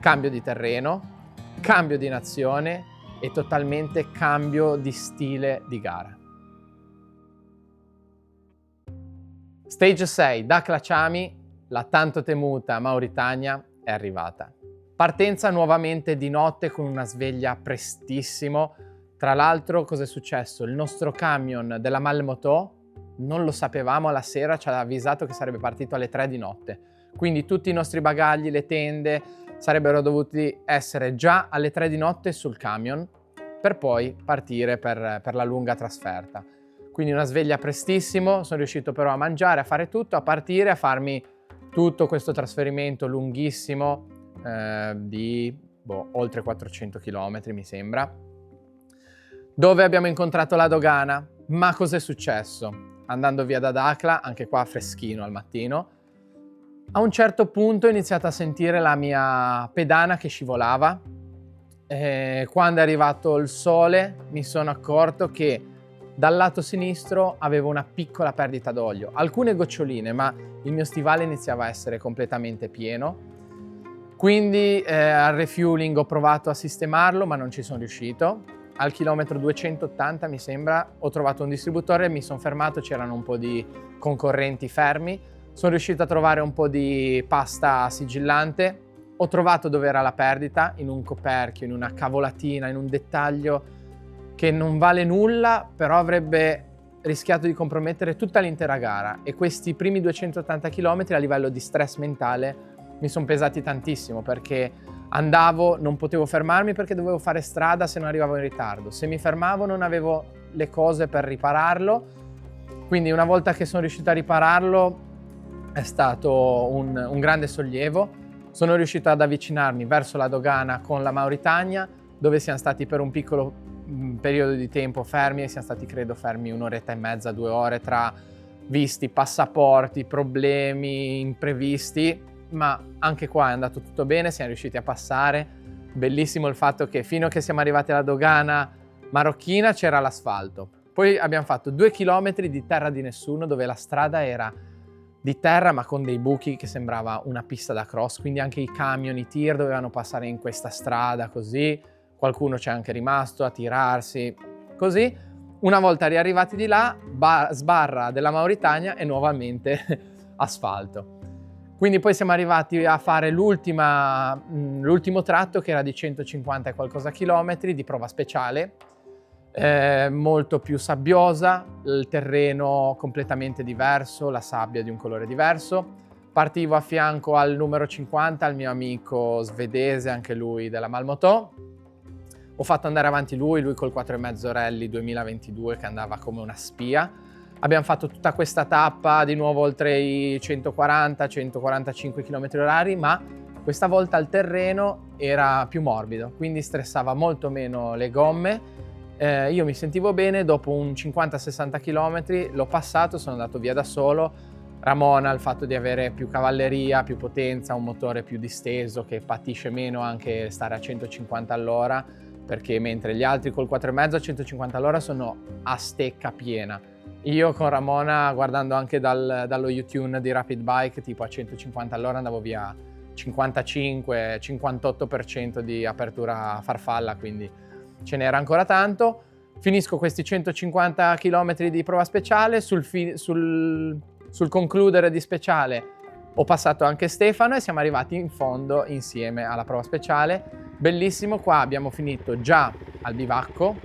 cambio di terreno, cambio di nazione e totalmente cambio di stile di gara. Stage 6, Dakhla Chami, la tanto temuta Mauritania è arrivata. Partenza nuovamente di notte con una sveglia prestissimo. Tra l'altro, cosa è successo? Il nostro camion della Malmoto non lo sapevamo, alla sera ci ha avvisato che sarebbe partito alle 3 di notte. Quindi tutti i nostri bagagli, le tende, sarebbero dovuti essere già alle 3 di notte sul camion per poi partire per la lunga trasferta. Quindi una sveglia prestissimo, sono riuscito però a mangiare, a fare tutto, a partire, a farmi tutto questo trasferimento lunghissimo di oltre 400 km mi sembra, dove abbiamo incontrato la dogana. Ma cos'è successo? Andando via da Dakhla, anche qua freschino al mattino, a un certo punto ho iniziato a sentire la mia pedana che scivolava. Quando è arrivato il sole mi sono accorto che dal lato sinistro avevo una piccola perdita d'olio, alcune goccioline, ma il mio stivale iniziava a essere completamente pieno. Quindi al refueling ho provato a sistemarlo, ma non ci sono riuscito. Al chilometro 280 mi sembra ho trovato un distributore e mi sono fermato, c'erano un po' di concorrenti fermi, sono riuscito a trovare un po' di pasta sigillante, ho trovato dove era la perdita, in un coperchio, in una cavolatina, in un dettaglio che non vale nulla, però avrebbe rischiato di compromettere tutta l'intera gara, e questi primi 280 km a livello di stress mentale mi sono pesati tantissimo, perché andavo, non potevo fermarmi perché dovevo fare strada se non arrivavo in ritardo. Se mi fermavo non avevo le cose per ripararlo, quindi una volta che sono riuscito a ripararlo è stato un grande sollievo. Sono riuscito ad avvicinarmi verso la dogana con la Mauritania, dove siamo stati per un piccolo periodo di tempo fermi, e siamo stati credo fermi 1 oretta e mezza, 2 ore, tra visti, passaporti, problemi imprevisti. ma anche qua è andato tutto bene, siamo riusciti a passare. Bellissimo il fatto che fino a che siamo arrivati alla dogana marocchina c'era l'asfalto. Poi abbiamo fatto 2 chilometri di terra di nessuno, dove la strada era di terra ma con dei buchi che sembrava una pista da cross, quindi anche i camion, i tir dovevano passare in questa strada così, qualcuno c'è anche rimasto a tirarsi, così. Una volta riarrivati di là, sbarra della Mauritania e nuovamente asfalto. Quindi poi siamo arrivati a fare l'ultimo tratto, che era di 150 e qualcosa chilometri di prova speciale, molto più sabbiosa, il terreno completamente diverso, la sabbia di un colore diverso. Partivo a fianco al numero 50, al mio amico svedese, anche lui della Malmötå. Ho fatto andare avanti lui col 4,5 Rally 2022 che andava come una spia. Abbiamo fatto tutta questa tappa di nuovo oltre i 140-145 km/h, ma questa volta il terreno era più morbido, quindi stressava molto meno le gomme. Io mi sentivo bene, dopo un 50-60 km l'ho passato, sono andato via da solo. Ramona, il fatto di avere più cavalleria, più potenza, un motore più disteso che patisce meno anche stare a 150 all'ora, perché mentre gli altri col 4,5 a 150 all'ora sono a stecca piena. Io con Ramona, guardando anche dallo U-Tune di Rapid Bike, tipo a 150 all'ora andavo via 55-58% di apertura farfalla, quindi ce n'era ancora tanto. Finisco questi 150 km di prova speciale, sul concludere di speciale ho passato anche Stefano e siamo arrivati in fondo insieme alla prova speciale. Bellissimo, qua abbiamo finito già al bivacco,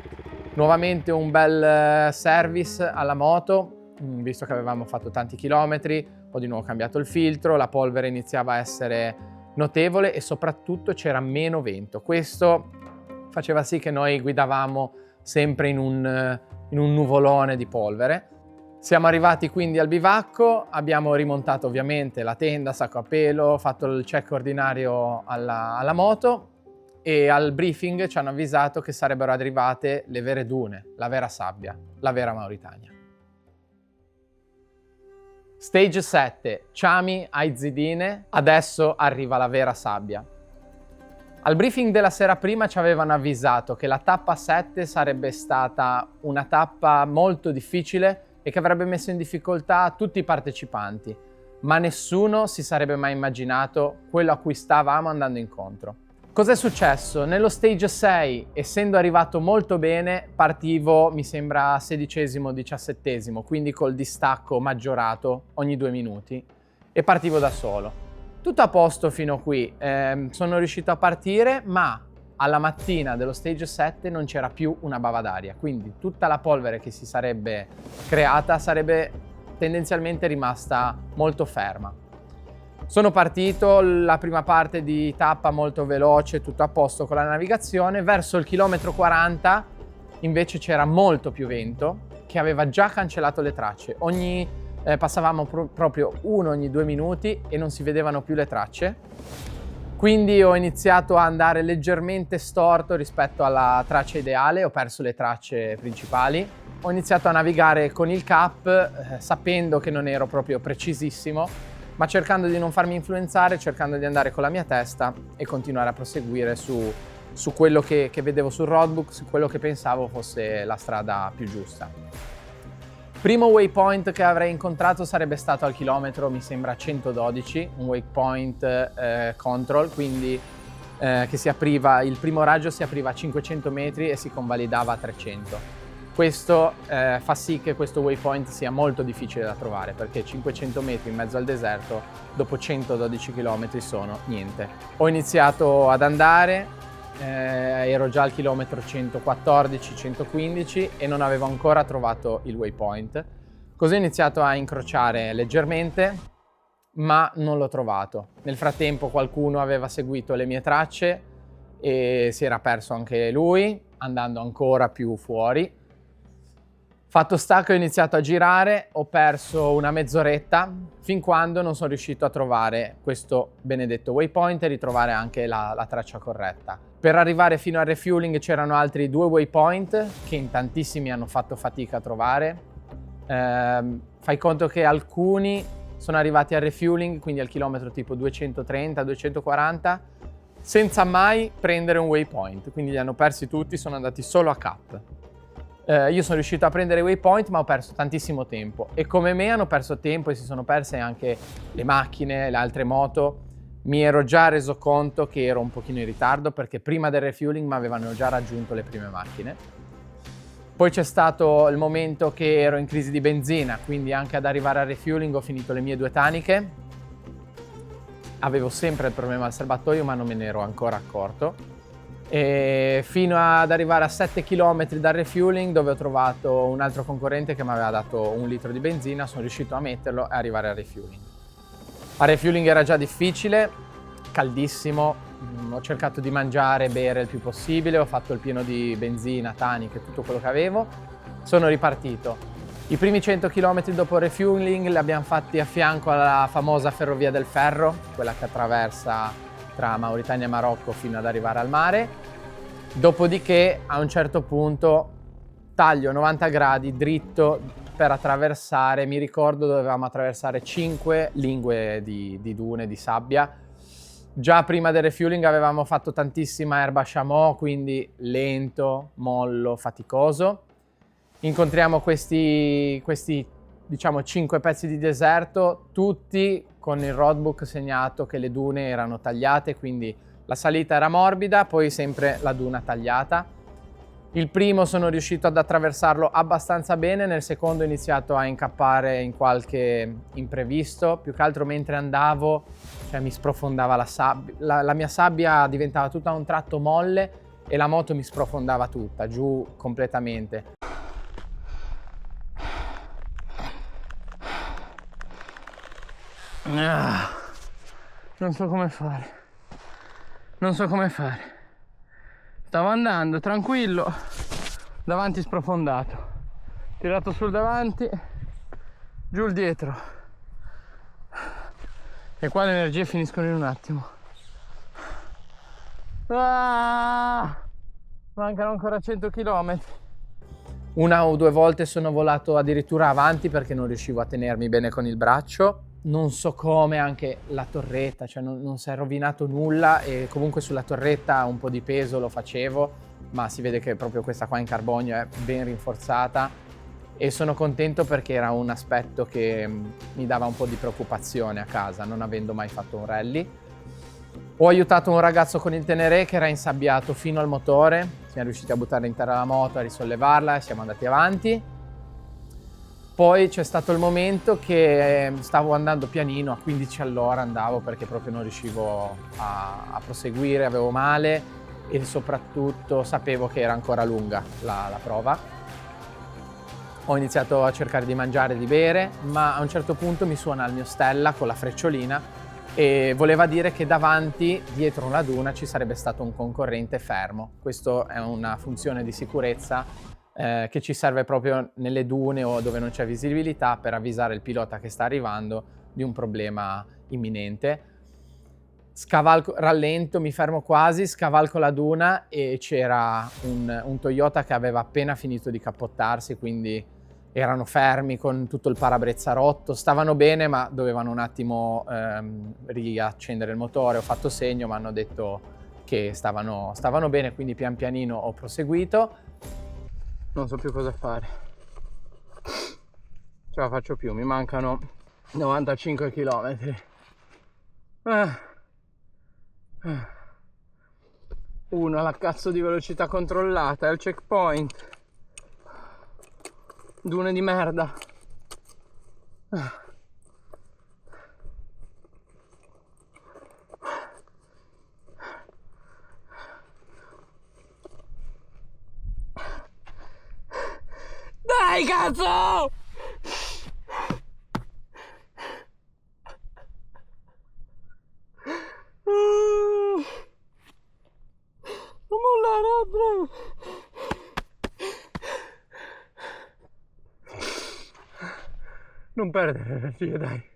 nuovamente un bel service alla moto, visto che avevamo fatto tanti chilometri, ho di nuovo cambiato il filtro, la polvere iniziava a essere notevole e soprattutto c'era meno vento. Questo faceva sì che noi guidavamo sempre in un nuvolone di polvere. Siamo arrivati quindi al bivacco, abbiamo rimontato ovviamente la tenda, sacco a pelo, fatto il check ordinario alla moto e al briefing ci hanno avvisato che sarebbero arrivate le vere dune, la vera sabbia, la vera Mauritania. Stage 7, Chami Aizidine, adesso arriva la vera sabbia. Al briefing della sera prima ci avevano avvisato che la tappa 7 sarebbe stata una tappa molto difficile e che avrebbe messo in difficoltà tutti i partecipanti, ma nessuno si sarebbe mai immaginato quello a cui stavamo andando incontro. Cos'è successo? Nello stage 6, essendo arrivato molto bene, partivo, mi sembra, 16esimo, 17esimo, quindi col distacco maggiorato ogni 2 minuti, e partivo da solo. Tutto a posto fino a qui, sono riuscito a partire, ma alla mattina dello stage 7 non c'era più una bava d'aria, quindi tutta la polvere che si sarebbe creata sarebbe tendenzialmente rimasta molto ferma. Sono partito, la prima parte di tappa molto veloce, tutto a posto con la navigazione. Verso il chilometro 40 invece c'era molto più vento che aveva già cancellato le tracce. Passavamo proprio uno ogni 2 minuti e non si vedevano più le tracce. Quindi ho iniziato a andare leggermente storto rispetto alla traccia ideale, ho perso le tracce principali. Ho iniziato a navigare con il cap, sapendo che non ero proprio precisissimo, ma cercando di non farmi influenzare, cercando di andare con la mia testa e continuare a proseguire su quello che vedevo sul roadbook, su quello che pensavo fosse la strada più giusta. Primo waypoint che avrei incontrato sarebbe stato al chilometro, mi sembra 112, un waypoint control, quindi che si apriva, il primo raggio si apriva a 500 metri e si convalidava a 300. Questo fa sì che questo waypoint sia molto difficile da trovare, perché 500 metri in mezzo al deserto dopo 112 km sono niente. Ho iniziato ad andare, ero già al chilometro 114-115 e non avevo ancora trovato il waypoint. Così ho iniziato a incrociare leggermente, ma non l'ho trovato. Nel frattempo qualcuno aveva seguito le mie tracce e si era perso anche lui, andando ancora più fuori. Fatto sta che ho iniziato a girare, ho perso una mezz'oretta fin quando non sono riuscito a trovare questo benedetto waypoint e ritrovare anche la traccia corretta. Per arrivare fino al refueling c'erano altri 2 waypoint che in tantissimi hanno fatto fatica a trovare. Fai conto che alcuni sono arrivati al refueling, quindi al chilometro tipo 230-240, senza mai prendere un waypoint, quindi li hanno persi tutti, sono andati solo a cap. Io sono riuscito a prendere waypoint, ma ho perso tantissimo tempo, e come me hanno perso tempo e si sono perse anche le macchine, le altre moto. Mi ero già reso conto che ero un pochino in ritardo, perché prima del refueling mi avevano già raggiunto le prime macchine. Poi c'è stato il momento che ero in crisi di benzina, quindi anche ad arrivare al refueling ho finito le mie 2 taniche. Avevo sempre il problema al serbatoio, ma non me ne ero ancora accorto. E fino ad arrivare a 7 km dal refueling, dove ho trovato un altro concorrente che mi aveva dato 1 litro di benzina, sono riuscito a metterlo e arrivare al refueling. Al refueling era già difficile, caldissimo, ho cercato di mangiare e bere il più possibile, ho fatto il pieno di benzina, taniche, tutto quello che avevo, sono ripartito. I primi 100 km dopo il refueling li abbiamo fatti a fianco alla famosa ferrovia del ferro, quella che attraversa tra Mauritania e Marocco fino ad arrivare al mare. Dopodiché a un certo punto taglio 90 gradi dritto per attraversare, mi ricordo dovevamo attraversare 5 lingue di dune, di sabbia. Già prima del refueling avevamo fatto tantissima erba chameau, quindi lento, mollo, faticoso. Incontriamo questi diciamo 5 pezzi di deserto, tutti con il roadbook segnato che le dune erano tagliate, quindi la salita era morbida, poi sempre la duna tagliata. Il primo sono riuscito ad attraversarlo abbastanza bene, nel secondo ho iniziato a incappare in qualche imprevisto, più che altro mentre andavo, cioè mi sprofondava la sabbia, la mia sabbia diventava tutta a un tratto molle e la moto mi sprofondava tutta, giù completamente. Non so come fare. Non so come fare. Stavo andando tranquillo, davanti sprofondato, tirato sul davanti, giù il dietro, e qua le energie finiscono in un attimo. Mancano ancora 100 km. Una o 2 volte sono volato addirittura avanti perché non riuscivo a tenermi bene con il braccio. Non so come, anche la torretta, cioè non si è rovinato nulla, e comunque sulla torretta un po' di peso lo facevo, ma si vede che proprio questa qua in carbonio è ben rinforzata, e sono contento perché era un aspetto che mi dava un po' di preoccupazione a casa, non avendo mai fatto un rally. Ho aiutato un ragazzo con il Tenere che era insabbiato fino al motore, siamo riusciti a buttare in terra la moto, a risollevarla e siamo andati avanti. Poi c'è stato il momento che stavo andando pianino, a 15 all'ora andavo, perché proprio non riuscivo a proseguire, avevo male e soprattutto sapevo che era ancora lunga la prova. Ho iniziato a cercare di mangiare e di bere, ma a un certo punto mi suona il mio Stella con la frecciolina e voleva dire che davanti, dietro la duna, ci sarebbe stato un concorrente fermo. Questa è una funzione di sicurezza che ci serve proprio nelle dune o dove non c'è visibilità, per avvisare il pilota che sta arrivando di un problema imminente. Scavalco, rallento, mi fermo quasi, scavalco la duna e c'era un Toyota che aveva appena finito di cappottarsi, quindi erano fermi con tutto il parabrezza rotto, stavano bene ma dovevano un attimo riaccendere il motore. Ho fatto segno, mi hanno detto che stavano bene, quindi pian pianino ho proseguito. Non so più cosa fare, ce la faccio più, mi mancano 95 km. Uno, la cazzo di velocità controllata, è il checkpoint. Dune di merda. Dai, cazzo! Non mollare, Andrea! Non perdere energia, dai.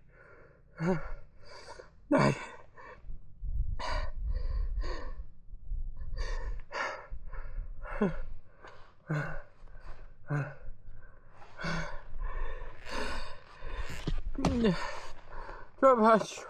Dai. la faccio.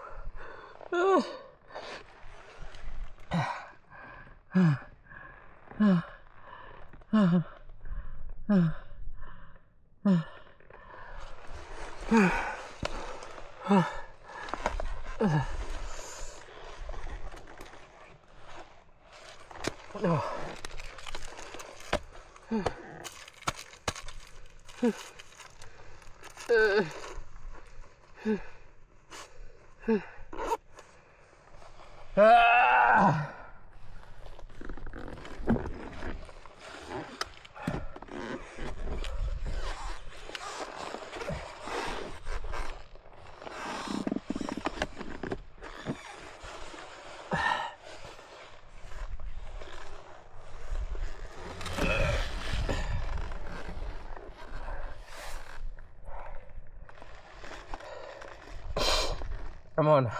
Ramona,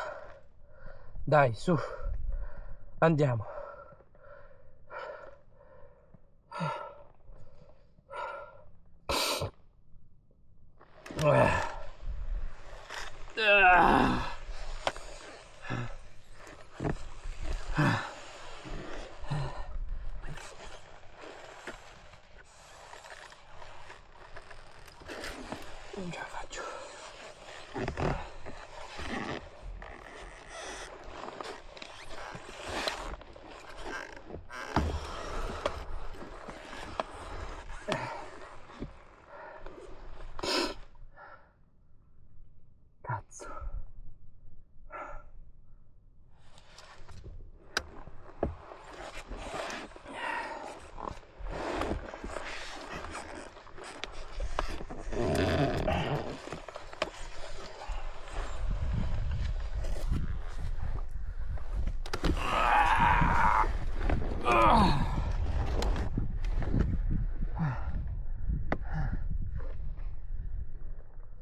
dai, su, andiamo. Non ce la faccio. Cazzo.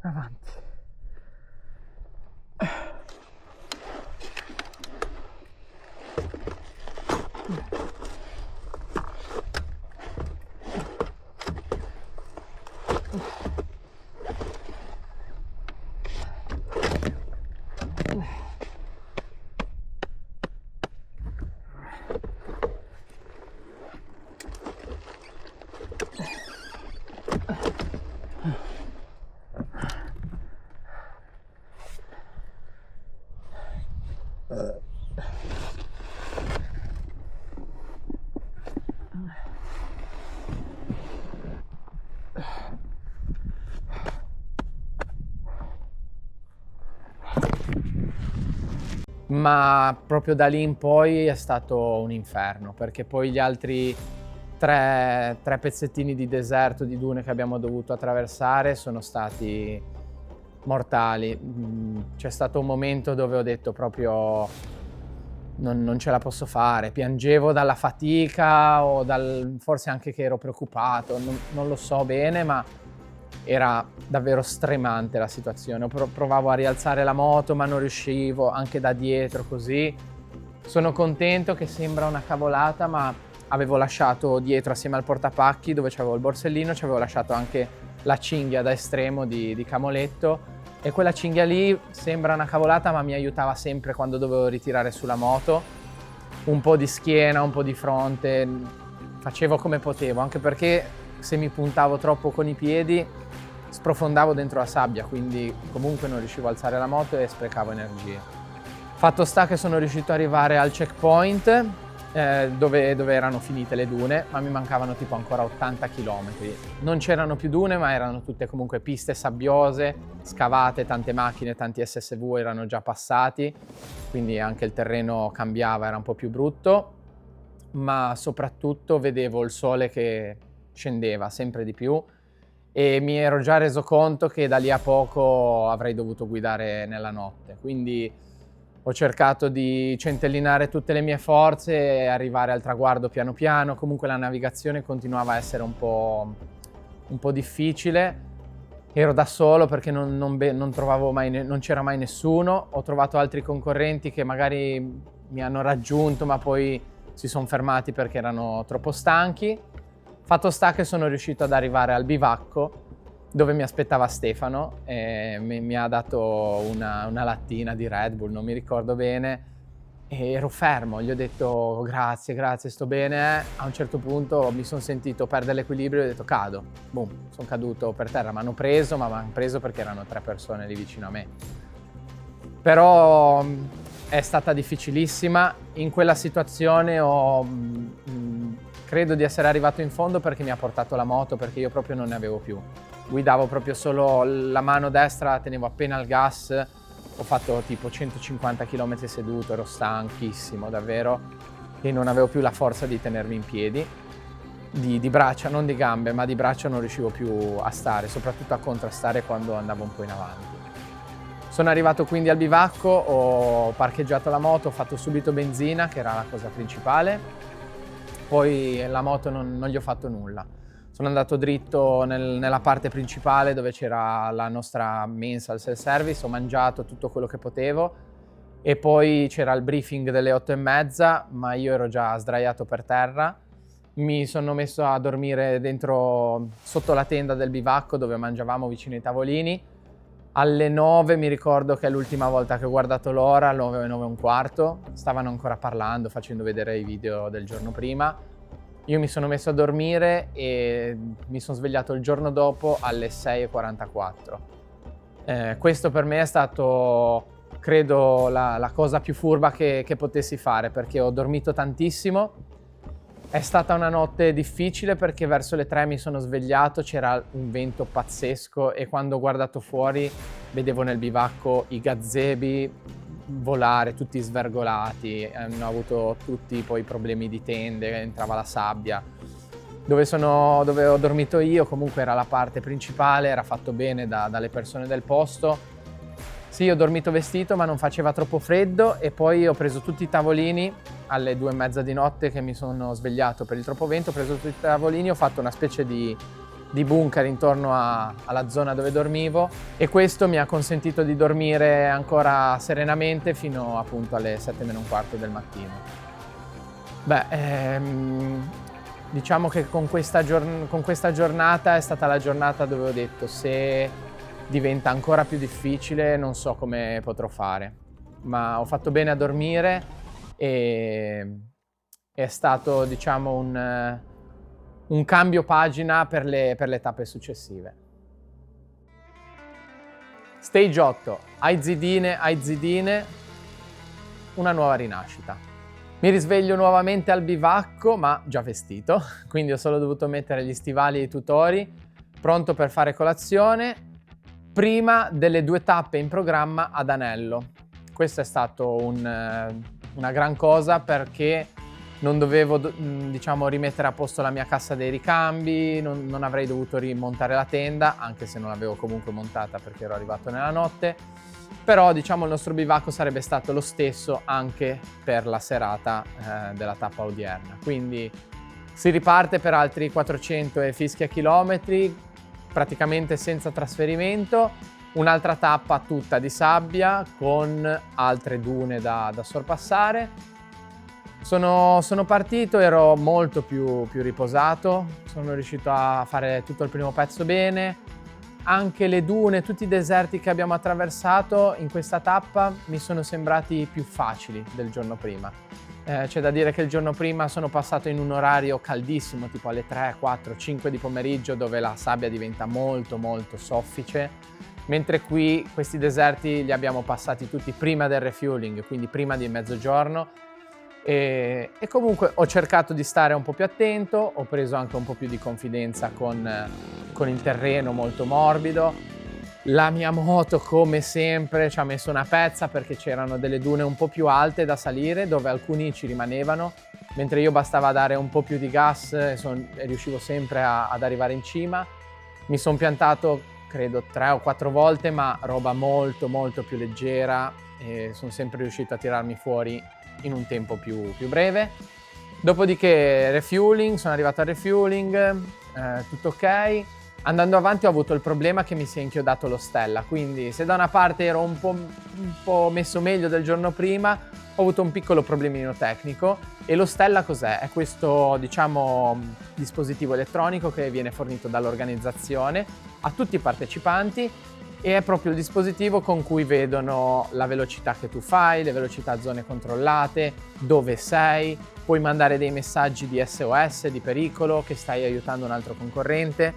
Avanti. Ma proprio da lì in poi è stato un inferno, perché poi gli altri tre pezzettini di deserto, di dune che abbiamo dovuto attraversare sono stati mortali. C'è stato un momento dove ho detto proprio non ce la posso fare, piangevo dalla fatica o forse anche che ero preoccupato, non lo so bene, ma era davvero stremante la situazione. Provavo a rialzare la moto ma non riuscivo, anche da dietro così. Sono contento che sembra una cavolata, ma avevo lasciato dietro assieme al portapacchi dove c'avevo il borsellino, ci avevo lasciato anche la cinghia da estremo di camoletto, e quella cinghia lì sembra una cavolata ma mi aiutava sempre quando dovevo ritirare sulla moto. Un po' di schiena, un po' di fronte, facevo come potevo, anche perché se mi puntavo troppo con i piedi sprofondavo dentro la sabbia, quindi comunque non riuscivo a alzare la moto e sprecavo energie. Fatto sta che sono riuscito ad arrivare al checkpoint dove erano finite le dune, ma mi mancavano tipo ancora 80 km. Non c'erano più dune, ma erano tutte comunque piste sabbiose, scavate, tante macchine, tanti SSV erano già passati, quindi anche il terreno cambiava, era un po' più brutto, ma soprattutto vedevo il sole che scendeva sempre di più e mi ero già reso conto che da lì a poco avrei dovuto guidare nella notte, quindi ho cercato di centellinare tutte le mie forze e arrivare al traguardo piano piano. Comunque la navigazione continuava a essere un po' difficile. Ero da solo perché non trovavo mai, non c'era mai nessuno. Ho trovato altri concorrenti che magari mi hanno raggiunto ma poi si sono fermati perché erano troppo stanchi. Fatto sta che sono riuscito ad arrivare al bivacco dove mi aspettava Stefano, e mi ha dato una lattina di Red Bull, non mi ricordo bene, e ero fermo, gli ho detto grazie, grazie, sto bene. A un certo punto mi sono sentito perdere l'equilibrio e ho detto cado, boom, sono caduto per terra, mi hanno preso, ma mi hanno preso perché erano 3 persone lì vicino a me. Però è stata difficilissima, in quella situazione credo di essere arrivato in fondo perché mi ha portato la moto, perché io proprio non ne avevo più. Guidavo proprio solo la mano destra, tenevo appena il gas, ho fatto tipo 150 km seduto, ero stanchissimo davvero e non avevo più la forza di tenermi in piedi, di braccia, non di gambe, ma di braccia non riuscivo più a stare, soprattutto a contrastare quando andavo un po' in avanti. Sono arrivato quindi al bivacco, ho parcheggiato la moto, ho fatto subito benzina, che era la cosa principale, poi la moto non gli ho fatto nulla. Sono andato dritto nella parte principale dove c'era la nostra mensa al self-service, ho mangiato tutto quello che potevo e poi c'era il briefing delle 8:30, ma io ero già sdraiato per terra. Mi sono messo a dormire dentro, sotto la tenda del bivacco dove mangiavamo vicino ai tavolini. Alle 9 mi ricordo che è l'ultima volta che ho guardato l'ora, alle 9, 9 e un quarto, stavano ancora parlando, facendo vedere i video del giorno prima. Io mi sono messo a dormire e mi sono svegliato il giorno dopo alle 6:44. Questo per me è stato, credo, la cosa più furba che potessi fare, perché ho dormito tantissimo. È stata una notte difficile perché verso le 3 mi sono svegliato, c'era un vento pazzesco e quando ho guardato fuori vedevo nel bivacco i gazebi volare, tutti svergolati, hanno avuto tutti poi problemi di tende, entrava la sabbia. Dove ho dormito io comunque era la parte principale, era fatto bene dalle persone del posto. Sì, ho dormito vestito ma non faceva troppo freddo e poi ho preso tutti i tavolini alle 2:30 di notte che mi sono svegliato per il troppo vento, ho preso tutti i tavolini, ho fatto una specie di bunker intorno alla zona dove dormivo e questo mi ha consentito di dormire ancora serenamente fino appunto alle 7:45 del mattino. Diciamo che con questa giornata è stata la giornata dove ho detto se diventa ancora più difficile non so come potrò fare, ma ho fatto bene a dormire e è stato diciamo un cambio pagina per le tappe successive. Stage 8, Aizidine, una nuova rinascita. Mi risveglio nuovamente al bivacco, ma già vestito, quindi ho solo dovuto mettere gli stivali e i tutori, pronto per fare colazione, prima delle 2 tappe in programma ad Anello. Questo è stato una gran cosa perché non dovevo diciamo rimettere a posto la mia cassa dei ricambi, non avrei dovuto rimontare la tenda, anche se non l'avevo comunque montata perché ero arrivato nella notte, però diciamo il nostro bivacco sarebbe stato lo stesso anche per la serata della tappa odierna. Quindi si riparte per altri 400 e fischia chilometri, praticamente senza trasferimento, un'altra tappa tutta di sabbia con altre dune da sorpassare. Sono partito, ero molto più riposato, sono riuscito a fare tutto il primo pezzo bene, anche le dune, tutti i deserti che abbiamo attraversato in questa tappa mi sono sembrati più facili del giorno prima. C'è da dire che il giorno prima sono passato in un orario caldissimo, tipo alle 3, 4, 5 di pomeriggio, dove la sabbia diventa molto soffice, mentre qui questi deserti li abbiamo passati tutti prima del refueling, quindi prima di mezzogiorno. E comunque ho cercato di stare un po' più attento, ho preso anche un po' più di confidenza con il terreno molto morbido. La mia moto, come sempre, ci ha messo una pezza perché c'erano delle dune un po' più alte da salire dove alcuni ci rimanevano, mentre io bastava dare un po' più di gas e riuscivo sempre ad arrivare in cima. Mi sono piantato credo 3 o 4 volte, ma roba molto più leggera e sono sempre riuscito a tirarmi fuori in un tempo più breve. Dopodiché refueling, sono arrivato al refueling, tutto ok. Andando avanti ho avuto il problema che mi si è inchiodato lo Stella, quindi se da una parte ero un po' messo meglio del giorno prima, ho avuto un piccolo problemino tecnico e lo Stella cos'è? È questo, diciamo, dispositivo elettronico che viene fornito dall'organizzazione a tutti i partecipanti e è proprio il dispositivo con cui vedono la velocità che tu fai, le velocità a zone controllate, dove sei, puoi mandare dei messaggi di SOS, di pericolo, che stai aiutando un altro concorrente.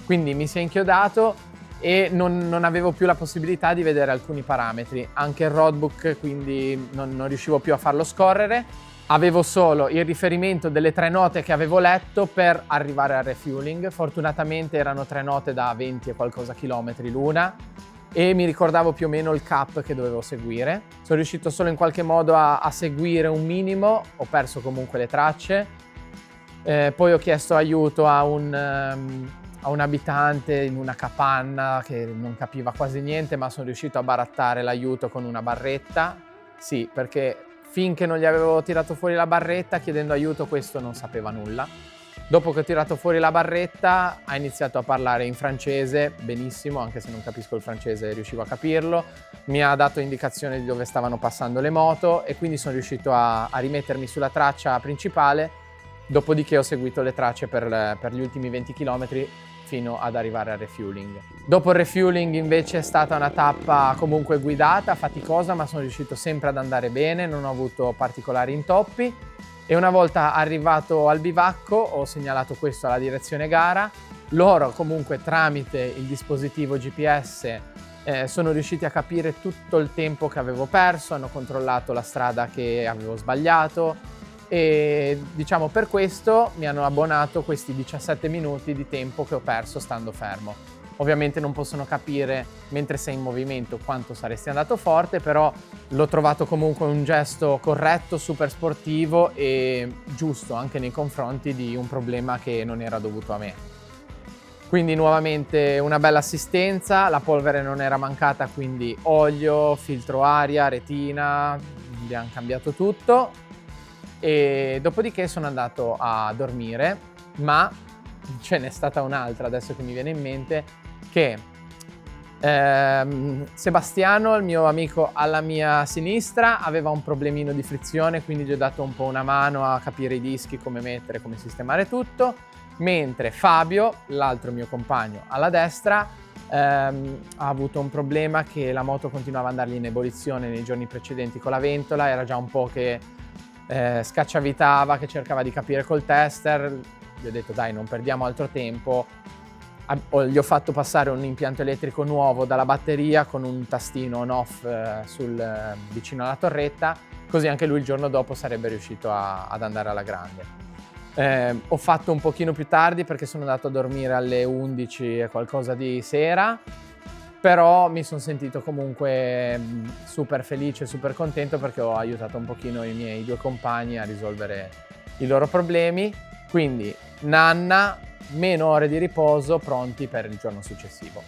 Quindi mi si è inchiodato e non avevo più la possibilità di vedere alcuni parametri, anche il roadbook, quindi non riuscivo più a farlo scorrere. Avevo solo il riferimento delle 3 note che avevo letto per arrivare al refueling. Fortunatamente erano 3 note da 20 e qualcosa chilometri l'una e mi ricordavo più o meno il cap che dovevo seguire. Sono riuscito solo in qualche modo a seguire un minimo, ho perso comunque le tracce. Poi ho chiesto aiuto a un abitante in una capanna che non capiva quasi niente, ma sono riuscito a barattare l'aiuto con una barretta. Sì, perché finché non gli avevo tirato fuori la barretta chiedendo aiuto, questo non sapeva nulla. Dopo che ho tirato fuori la barretta ha iniziato a parlare in francese, benissimo, anche se non capisco il francese riuscivo a capirlo. Mi ha dato indicazioni di dove stavano passando le moto e quindi sono riuscito a rimettermi sulla traccia principale. Dopodiché ho seguito le tracce per gli ultimi 20 km fino ad arrivare al refueling. Dopo il refueling invece è stata una tappa comunque guidata, faticosa, ma sono riuscito sempre ad andare bene, non ho avuto particolari intoppi e una volta arrivato al bivacco ho segnalato questo alla direzione gara. Loro comunque tramite il dispositivo GPS sono riusciti a capire tutto il tempo che avevo perso, hanno controllato la strada che avevo sbagliato e diciamo per questo mi hanno abbonato questi 17 minuti di tempo che ho perso stando fermo. Ovviamente non possono capire mentre sei in movimento quanto saresti andato forte, però l'ho trovato comunque un gesto corretto, super sportivo e giusto anche nei confronti di un problema che non era dovuto a me. Quindi nuovamente una bella assistenza, la polvere non era mancata, quindi olio, filtro aria, retina, abbiamo cambiato tutto. E dopodiché sono andato a dormire, ma ce n'è stata un'altra adesso che mi viene in mente, che Sebastiano, il mio amico alla mia sinistra, aveva un problemino di frizione, quindi gli ho dato un po' una mano a capire i dischi, come mettere, come sistemare tutto, mentre Fabio, l'altro mio compagno alla destra, ha avuto un problema che la moto continuava ad andargli in ebollizione nei giorni precedenti con la ventola, era già un po' che scacciavitava, che cercava di capire col tester. Gli ho detto dai, non perdiamo altro tempo, gli ho fatto passare un impianto elettrico nuovo dalla batteria con un tastino on-off vicino alla torretta, così anche lui il giorno dopo sarebbe riuscito ad andare alla grande. Ho fatto un pochino più tardi perché sono andato a dormire alle 11 e qualcosa di sera, però mi sono sentito comunque super felice, super contento perché ho aiutato un pochino i miei 2 compagni a risolvere i loro problemi. Quindi nanna, meno ore di riposo, pronti per il giorno successivo.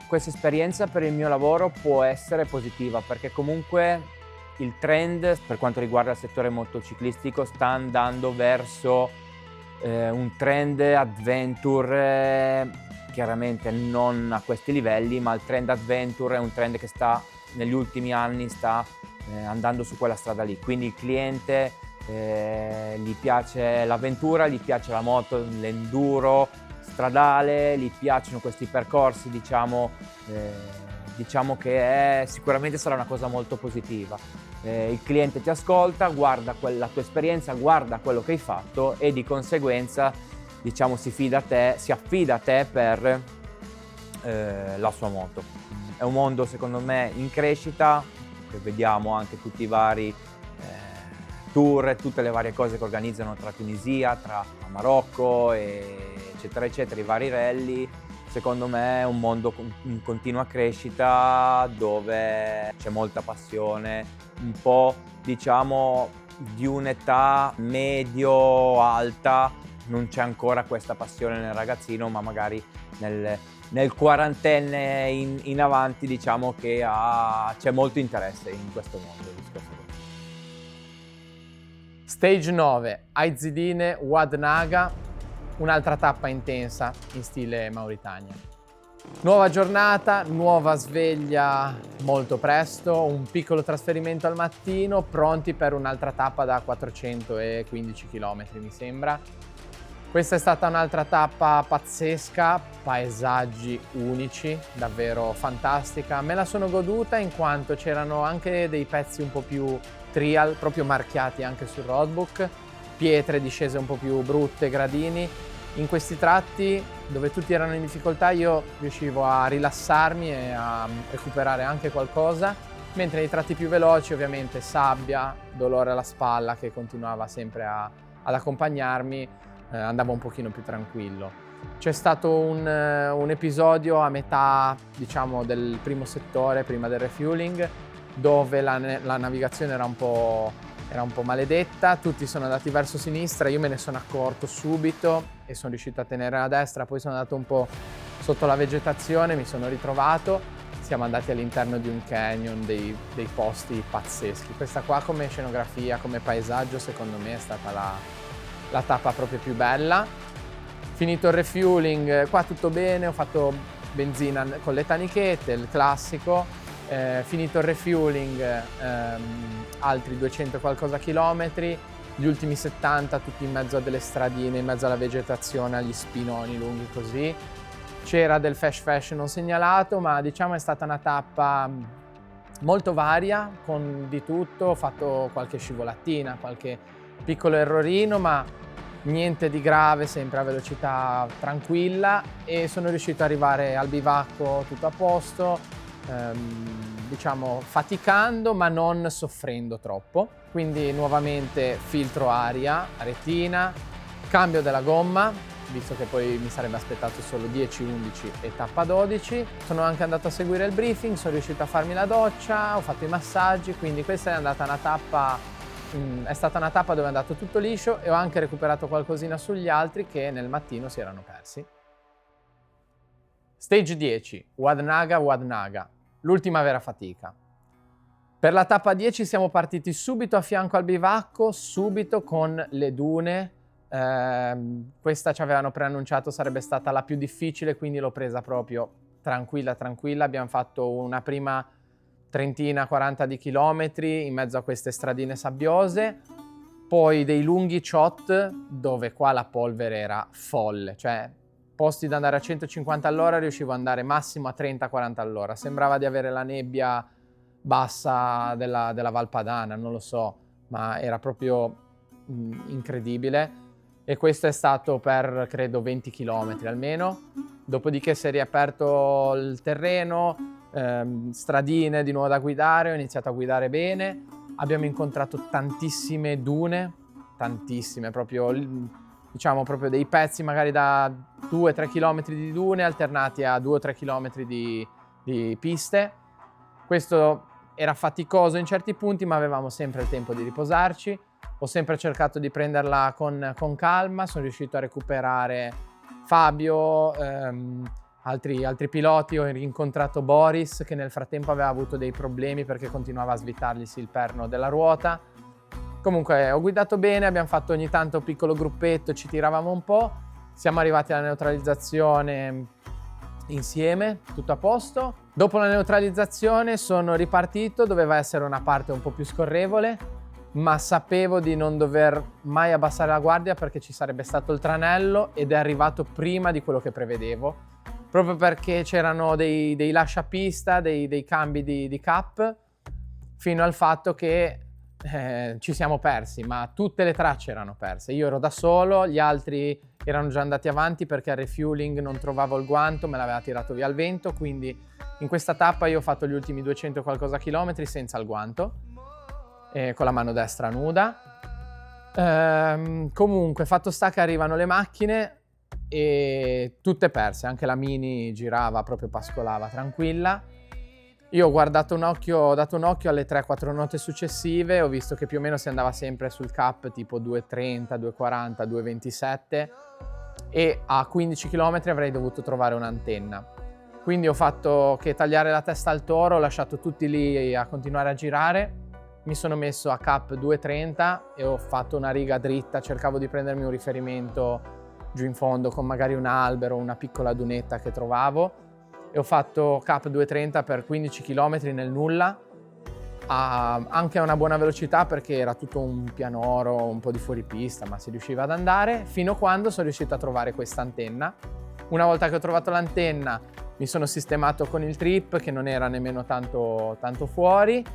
Questa esperienza per il mio lavoro può essere positiva perché comunque il trend per quanto riguarda il settore motociclistico sta andando verso un trend adventure, chiaramente non a questi livelli, ma il trend adventure è un trend che negli ultimi anni sta andando su quella strada lì. Quindi il cliente gli piace l'avventura, gli piace la moto, l'enduro stradale, gli piacciono questi percorsi, diciamo che sicuramente sarà una cosa molto positiva. Il cliente ti ascolta, guarda la tua esperienza, guarda quello che hai fatto e di conseguenza diciamo si affida a te per la sua moto. È un mondo secondo me in crescita, che vediamo anche tutti i vari tour, tutte le varie cose che organizzano tra Tunisia, tra Marocco, eccetera eccetera, i vari rally. Secondo me è un mondo in continua crescita dove c'è molta passione, un po' diciamo di un'età medio-alta, non c'è ancora questa passione nel ragazzino, ma magari nel quarantenne in avanti diciamo che c'è molto interesse in questo mondo. Stage 9, Aizidine Oued Naga, un'altra tappa intensa in stile Mauritania. Nuova giornata, nuova sveglia molto presto, un piccolo trasferimento al mattino, pronti per un'altra tappa da 415 km mi sembra. Questa è stata un'altra tappa pazzesca, paesaggi unici, davvero fantastica. Me la sono goduta in quanto c'erano anche dei pezzi un po' più trial, proprio marchiati anche sul roadbook, pietre, discese un po' più brutte, gradini. In questi tratti dove tutti erano in difficoltà io riuscivo a rilassarmi e a recuperare anche qualcosa, mentre nei tratti più veloci ovviamente sabbia, dolore alla spalla che continuava sempre ad accompagnarmi, andavo un pochino più tranquillo. C'è stato un episodio a metà, diciamo, del primo settore, prima del refueling, dove la navigazione era un po' maledetta, tutti sono andati verso sinistra, io me ne sono accorto subito e sono riuscito a tenere la destra, poi sono andato un po' sotto la vegetazione, mi sono ritrovato, siamo andati all'interno di un canyon, dei posti pazzeschi. Questa qua come scenografia, come paesaggio, secondo me è stata la tappa proprio più bella. Finito il refueling, qua tutto bene, ho fatto benzina con le tanichette, il classico. Finito il refueling, altri 200 qualcosa chilometri, gli ultimi 70 tutti in mezzo a delle stradine, in mezzo alla vegetazione, agli spinoni lunghi così. C'era del flash non segnalato, ma diciamo è stata una tappa molto varia, con di tutto. Ho fatto qualche scivolatina, qualche piccolo errorino, ma niente di grave, sempre a velocità tranquilla, e sono riuscito ad arrivare al bivacco tutto a posto. Diciamo faticando ma non soffrendo troppo, quindi nuovamente filtro aria, retina, cambio della gomma, visto che poi mi sarebbe aspettato solo 10-11 e tappa 12. Sono anche andato a seguire il briefing, sono riuscito a farmi la doccia, ho fatto i massaggi, quindi questa è stata una tappa dove è andato tutto liscio e ho anche recuperato qualcosina sugli altri che nel mattino si erano persi. Stage 10, Wad Naga. L'ultima vera fatica. Per la tappa 10 siamo partiti subito a fianco al bivacco, subito con le dune. Questa ci avevano preannunciato sarebbe stata la più difficile, quindi l'ho presa proprio tranquilla. Abbiamo fatto una prima 30-40 di chilometri in mezzo a queste stradine sabbiose, poi dei lunghi shot dove qua la polvere era folle, cioè posti da andare a 150 all'ora riuscivo ad andare massimo a 30-40 all'ora. Sembrava di avere la nebbia bassa della Valpadana, non lo so, ma era proprio incredibile. E questo è stato per, credo, 20 km almeno. Dopodiché si è riaperto il terreno, stradine di nuovo da guidare, ho iniziato a guidare bene. Abbiamo incontrato tantissime dune, tantissime, proprio diciamo proprio dei pezzi magari da 2-3 km di dune alternati a 2-3 km di piste. Questo era faticoso in certi punti, ma avevamo sempre il tempo di riposarci. Ho sempre cercato di prenderla con calma, sono riuscito a recuperare Fabio, altri piloti. Ho incontrato Boris che nel frattempo aveva avuto dei problemi perché continuava a svitarglisi il perno della ruota. Comunque ho guidato bene, abbiamo fatto ogni tanto un piccolo gruppetto, ci tiravamo un po', siamo arrivati alla neutralizzazione insieme, tutto a posto. Dopo la neutralizzazione sono ripartito, doveva essere una parte un po' più scorrevole, ma sapevo di non dover mai abbassare la guardia perché ci sarebbe stato il tranello ed è arrivato prima di quello che prevedevo, proprio perché c'erano dei lasciapista, dei cambi di cap, fino al fatto che ci siamo persi, ma tutte le tracce erano perse. Io ero da solo, gli altri erano già andati avanti perché al refueling non trovavo il guanto, me l'aveva tirato via il vento, quindi in questa tappa io ho fatto gli ultimi 200 qualcosa chilometri senza il guanto, con la mano destra nuda. Comunque fatto sta che arrivano le macchine e tutte perse, anche la Mini girava, proprio pascolava tranquilla. Io ho dato un occhio alle 3-4 note successive, ho visto che più o meno si andava sempre sul cap tipo 2.30, 2.40, 2.27 e a 15 km avrei dovuto trovare un'antenna. Quindi ho fatto che tagliare la testa al toro, ho lasciato tutti lì a continuare a girare, mi sono messo a cap 2.30 e ho fatto una riga dritta, cercavo di prendermi un riferimento giù in fondo con magari un albero, una piccola dunetta che trovavo. e ho fatto Cap 230 per 15 km nel nulla, anche a una buona velocità perché era tutto un pianoro, un po' di fuoripista, ma si riusciva ad andare, fino a quando sono riuscito a trovare questa antenna. Una volta che ho trovato l'antenna mi sono sistemato con il trip, che non era nemmeno tanto fuori,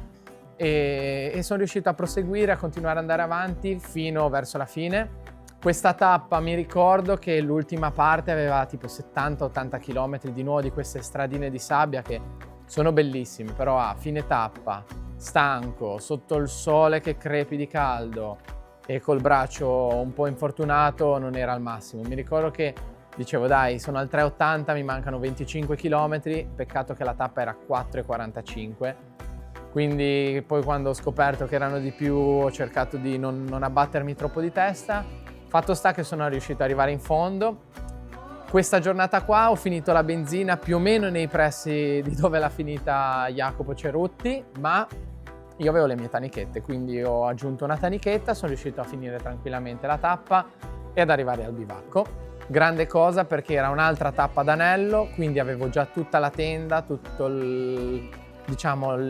e sono riuscito a proseguire, a continuare ad andare avanti fino verso la fine. Questa tappa mi ricordo che l'ultima parte aveva tipo 70-80 km di nuovo di queste stradine di sabbia che sono bellissime, però a fine tappa, stanco, sotto il sole che crepi di caldo e col braccio un po' infortunato, non era al massimo. Mi ricordo che dicevo dai, sono al 3,80, mi mancano 25 km, peccato che la tappa era 4,45. Quindi poi quando ho scoperto che erano di più ho cercato di non abbattermi troppo di testa. Fatto sta che sono riuscito ad arrivare in fondo. Questa giornata qua ho finito la benzina più o meno nei pressi di dove l'ha finita Jacopo Cerutti, ma io avevo le mie tanichette, quindi ho aggiunto una tanichetta, sono riuscito a finire tranquillamente la tappa e ad arrivare al bivacco. Grande cosa perché era un'altra tappa d'anello, quindi avevo già tutta la tenda, tutto il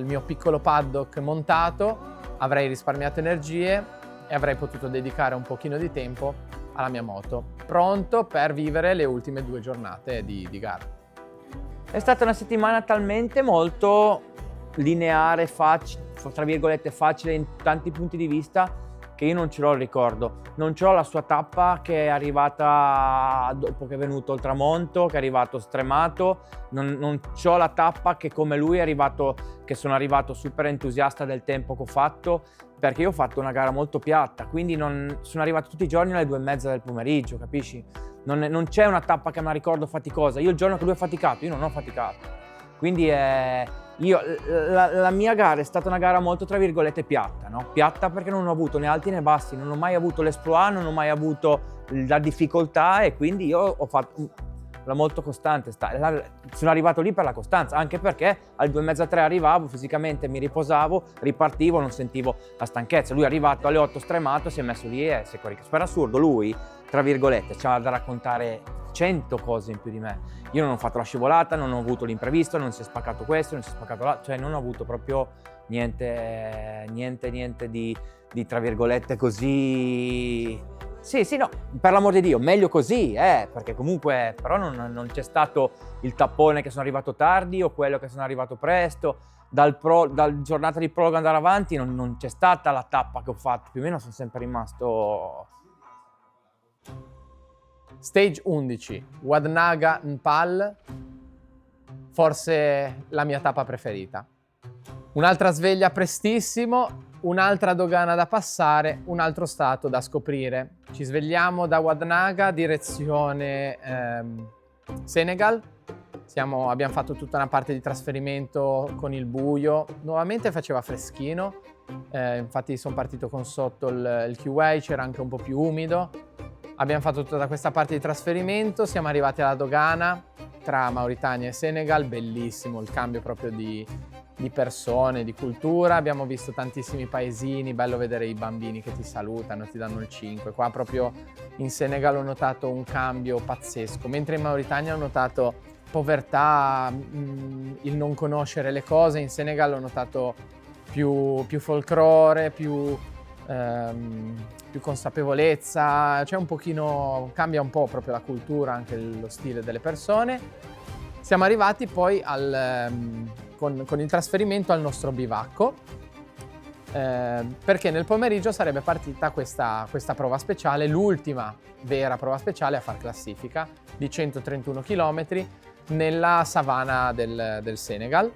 mio piccolo paddock montato, avrei risparmiato energie e avrei potuto dedicare un pochino di tempo alla mia moto, pronto per vivere le ultime 2 giornate di gara. È stata una settimana talmente molto lineare, tra virgolette facile in tanti punti di vista, che io non ce l'ho il ricordo. Non ce l'ho la sua tappa che è arrivata dopo che è venuto il tramonto, che è arrivato stremato. Non c'ho la tappa che come lui è arrivato, che sono arrivato super entusiasta del tempo che ho fatto, perché io ho fatto una gara molto piatta, quindi sono arrivato tutti i giorni alle 2:30 del pomeriggio, capisci? Non c'è una tappa che me la ricordo faticosa. Io il giorno che lui ha faticato, io non ho faticato. Quindi la mia gara è stata una gara molto, tra virgolette, piatta, no? Piatta perché non ho avuto né alti né bassi, non ho mai avuto l'exploit, non ho mai avuto la difficoltà, e quindi io ho fatto la molto costante. Sono arrivato lì per la costanza, anche perché al 2:30-3 arrivavo, fisicamente mi riposavo, ripartivo, non sentivo la stanchezza. Lui è arrivato alle 8 stremato, si è messo lì e si è caricato. Per assurdo, lui, tra virgolette, c'ha da raccontare 100 cose in più di me. Io non ho fatto la scivolata, non ho avuto l'imprevisto, non si è spaccato questo, non si è spaccato là, cioè non ho avuto proprio niente di tra virgolette così. Sì, no, per l'amor di Dio, meglio così, perché comunque però non c'è stato il tappone che sono arrivato tardi o quello che sono arrivato presto. Dal giornata di prologo andare avanti non c'è stata la tappa che ho fatto, più o meno sono sempre rimasto. Stage 11, Wadnaga Npal, forse la mia tappa preferita. Un'altra sveglia prestissimo, un'altra dogana da passare, un altro stato da scoprire. Ci svegliamo da Wadnaga, direzione Senegal. Abbiamo fatto tutta una parte di trasferimento con il buio. Nuovamente faceva freschino, infatti sono partito con sotto il Q-Way, c'era anche un po' più umido. Abbiamo fatto tutta questa parte di trasferimento, siamo arrivati alla dogana tra Mauritania e Senegal, bellissimo il cambio proprio di persone, di cultura. Abbiamo visto tantissimi paesini, bello vedere i bambini che ti salutano, ti danno il 5. Qua proprio in Senegal ho notato un cambio pazzesco, mentre in Mauritania ho notato povertà, il non conoscere le cose. In Senegal ho notato più folklore, più consapevolezza, c'è un pochino, cambia un po' proprio la cultura, anche lo stile delle persone. Siamo arrivati poi con il trasferimento al nostro bivacco, perché nel pomeriggio sarebbe partita questa prova speciale, l'ultima vera prova speciale a far classifica di 131 km nella savana del Senegal.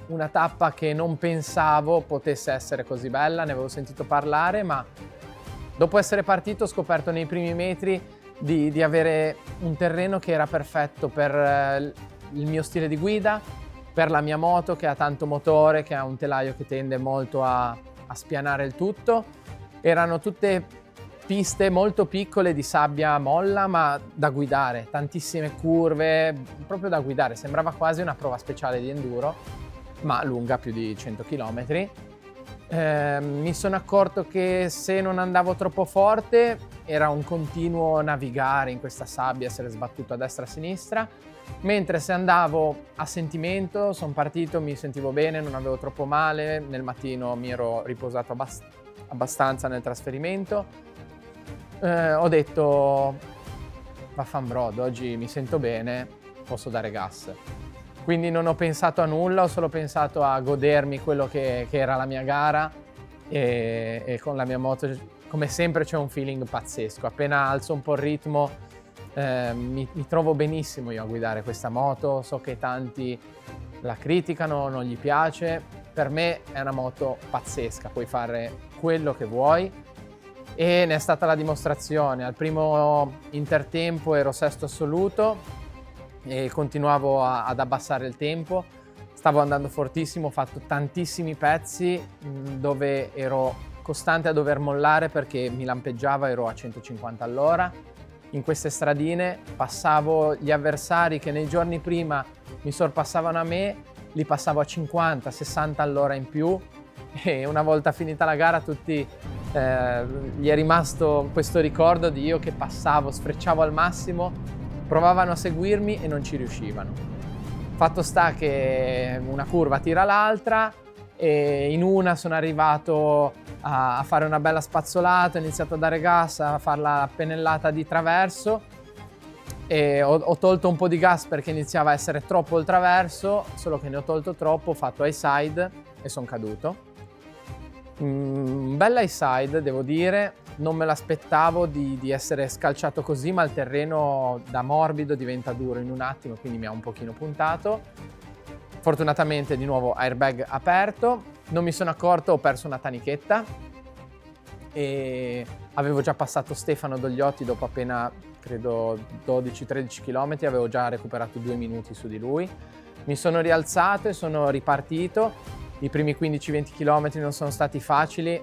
Una tappa che non pensavo potesse essere così bella, ne avevo sentito parlare, ma dopo essere partito ho scoperto nei primi metri di avere un terreno che era perfetto per il mio stile di guida, per la mia moto che ha tanto motore, che ha un telaio che tende molto a spianare il tutto. Erano tutte piste molto piccole di sabbia molla, ma da guidare, tantissime curve, proprio da guidare. Sembrava quasi una prova speciale di enduro, ma lunga più di 100 km. Mi sono accorto che se non andavo troppo forte era un continuo navigare in questa sabbia, essere sbattuto a destra e a sinistra, mentre se andavo a sentimento, sono partito, mi sentivo bene, non avevo troppo male, nel mattino mi ero riposato abbastanza nel trasferimento, ho detto vaffanbrodo, oggi mi sento bene, posso dare gas. Quindi non ho pensato a nulla, ho solo pensato a godermi quello che era la mia gara e con la mia moto, come sempre, c'è un feeling pazzesco. Appena alzo un po' il ritmo mi trovo benissimo io a guidare questa moto. So che tanti la criticano, non gli piace, per me è una moto pazzesca, puoi fare quello che vuoi e ne è stata la dimostrazione. Al primo intertempo ero sesto assoluto e continuavo ad abbassare il tempo, stavo andando fortissimo, ho fatto tantissimi pezzi dove ero costante a dover mollare perché mi lampeggiava, ero a 150 all'ora. In queste stradine passavo gli avversari che nei giorni prima mi sorpassavano a me, li passavo a 50, 60 all'ora in più e una volta finita la gara tutti gli è rimasto questo ricordo di io che passavo, sfrecciavo al massimo, provavano a seguirmi e non ci riuscivano. Fatto sta che una curva tira l'altra e in una sono arrivato a fare una bella spazzolata, ho iniziato a dare gas, a fare la pennellata di traverso e ho tolto un po' di gas perché iniziava a essere troppo il traverso, solo che ne ho tolto troppo, ho fatto high side e sono caduto. Un bel high side, devo dire, non me l'aspettavo di essere scalciato così, ma il terreno da morbido diventa duro in un attimo, quindi mi ha un pochino puntato. Fortunatamente di nuovo airbag aperto, non mi sono accorto, ho perso una tanichetta e avevo già passato Stefano Dogliotti dopo appena credo 12-13 km, avevo già recuperato 2 minuti su di lui. Mi sono rialzato e sono ripartito. I primi 15-20 km non sono stati facili,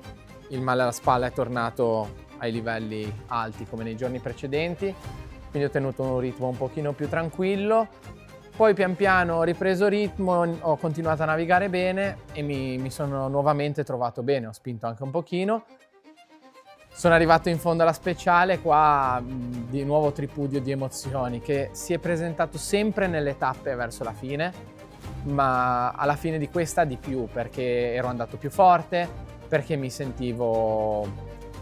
il male alla spalla è tornato ai livelli alti come nei giorni precedenti, quindi ho tenuto un ritmo un pochino più tranquillo. Poi pian piano ho ripreso ritmo, ho continuato a navigare bene e mi sono nuovamente trovato bene, ho spinto anche un pochino. Sono arrivato in fondo alla speciale, qua di nuovo tripudio di emozioni che si è presentato sempre nelle tappe verso la fine, ma alla fine di questa di più perché ero andato più forte, perché mi sentivo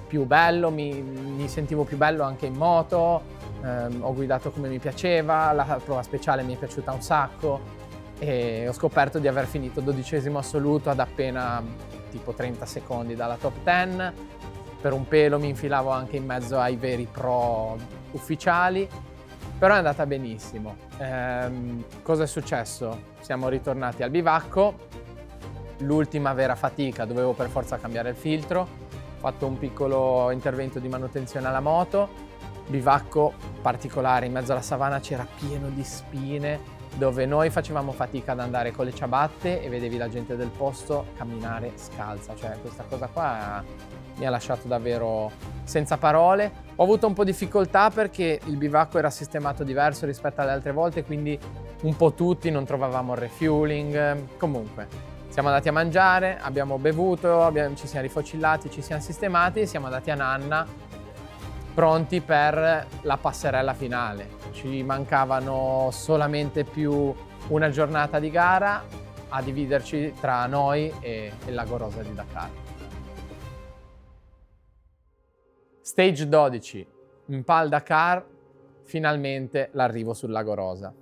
più bello, mi sentivo più bello anche in moto, ho guidato come mi piaceva, la prova speciale mi è piaciuta un sacco e ho scoperto di aver finito 12° assoluto ad appena tipo 30 secondi dalla top 10. Per un pelo mi infilavo anche in mezzo ai veri pro ufficiali, però è andata benissimo. Cosa è successo? Siamo ritornati al bivacco, l'ultima vera fatica, dovevo per forza cambiare il filtro, ho fatto un piccolo intervento di manutenzione alla moto, bivacco particolare, in mezzo alla savana c'era pieno di spine, dove noi facevamo fatica ad andare con le ciabatte e vedevi la gente del posto camminare scalza, cioè questa cosa qua mi ha lasciato davvero senza parole. Ho avuto un po' di difficoltà perché il bivacco era sistemato diverso rispetto alle altre volte, quindi un po' tutti non trovavamo il refueling. Comunque siamo andati a mangiare, abbiamo bevuto, ci siamo rifocillati, ci siamo sistemati e siamo andati a Nanna pronti per la passerella finale. Ci mancavano solamente più una giornata di gara a dividerci tra noi e il Lago Rosa di Dakar. Stage 12, Mpal Dakar, finalmente l'arrivo sul Lago Rosa.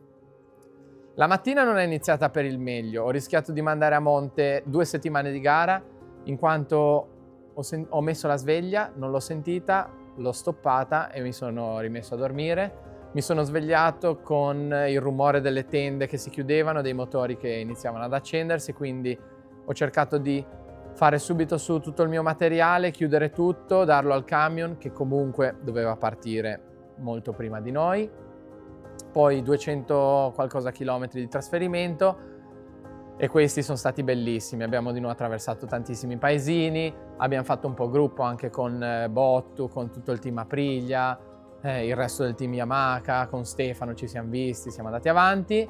La mattina non è iniziata per il meglio, ho rischiato di mandare a monte 2 settimane di gara in quanto ho messo la sveglia, non l'ho sentita, l'ho stoppata e mi sono rimesso a dormire. Mi sono svegliato con il rumore delle tende che si chiudevano, dei motori che iniziavano ad accendersi, quindi ho cercato di fare subito su tutto il mio materiale, chiudere tutto, darlo al camion che comunque doveva partire molto prima di noi. Poi 200 qualcosa chilometri di trasferimento e questi sono stati bellissimi. Abbiamo di nuovo attraversato tantissimi paesini, abbiamo fatto un po' gruppo anche con Bottu, con tutto il team Aprilia, il resto del team Yamaha, con Stefano ci siamo visti, siamo andati avanti.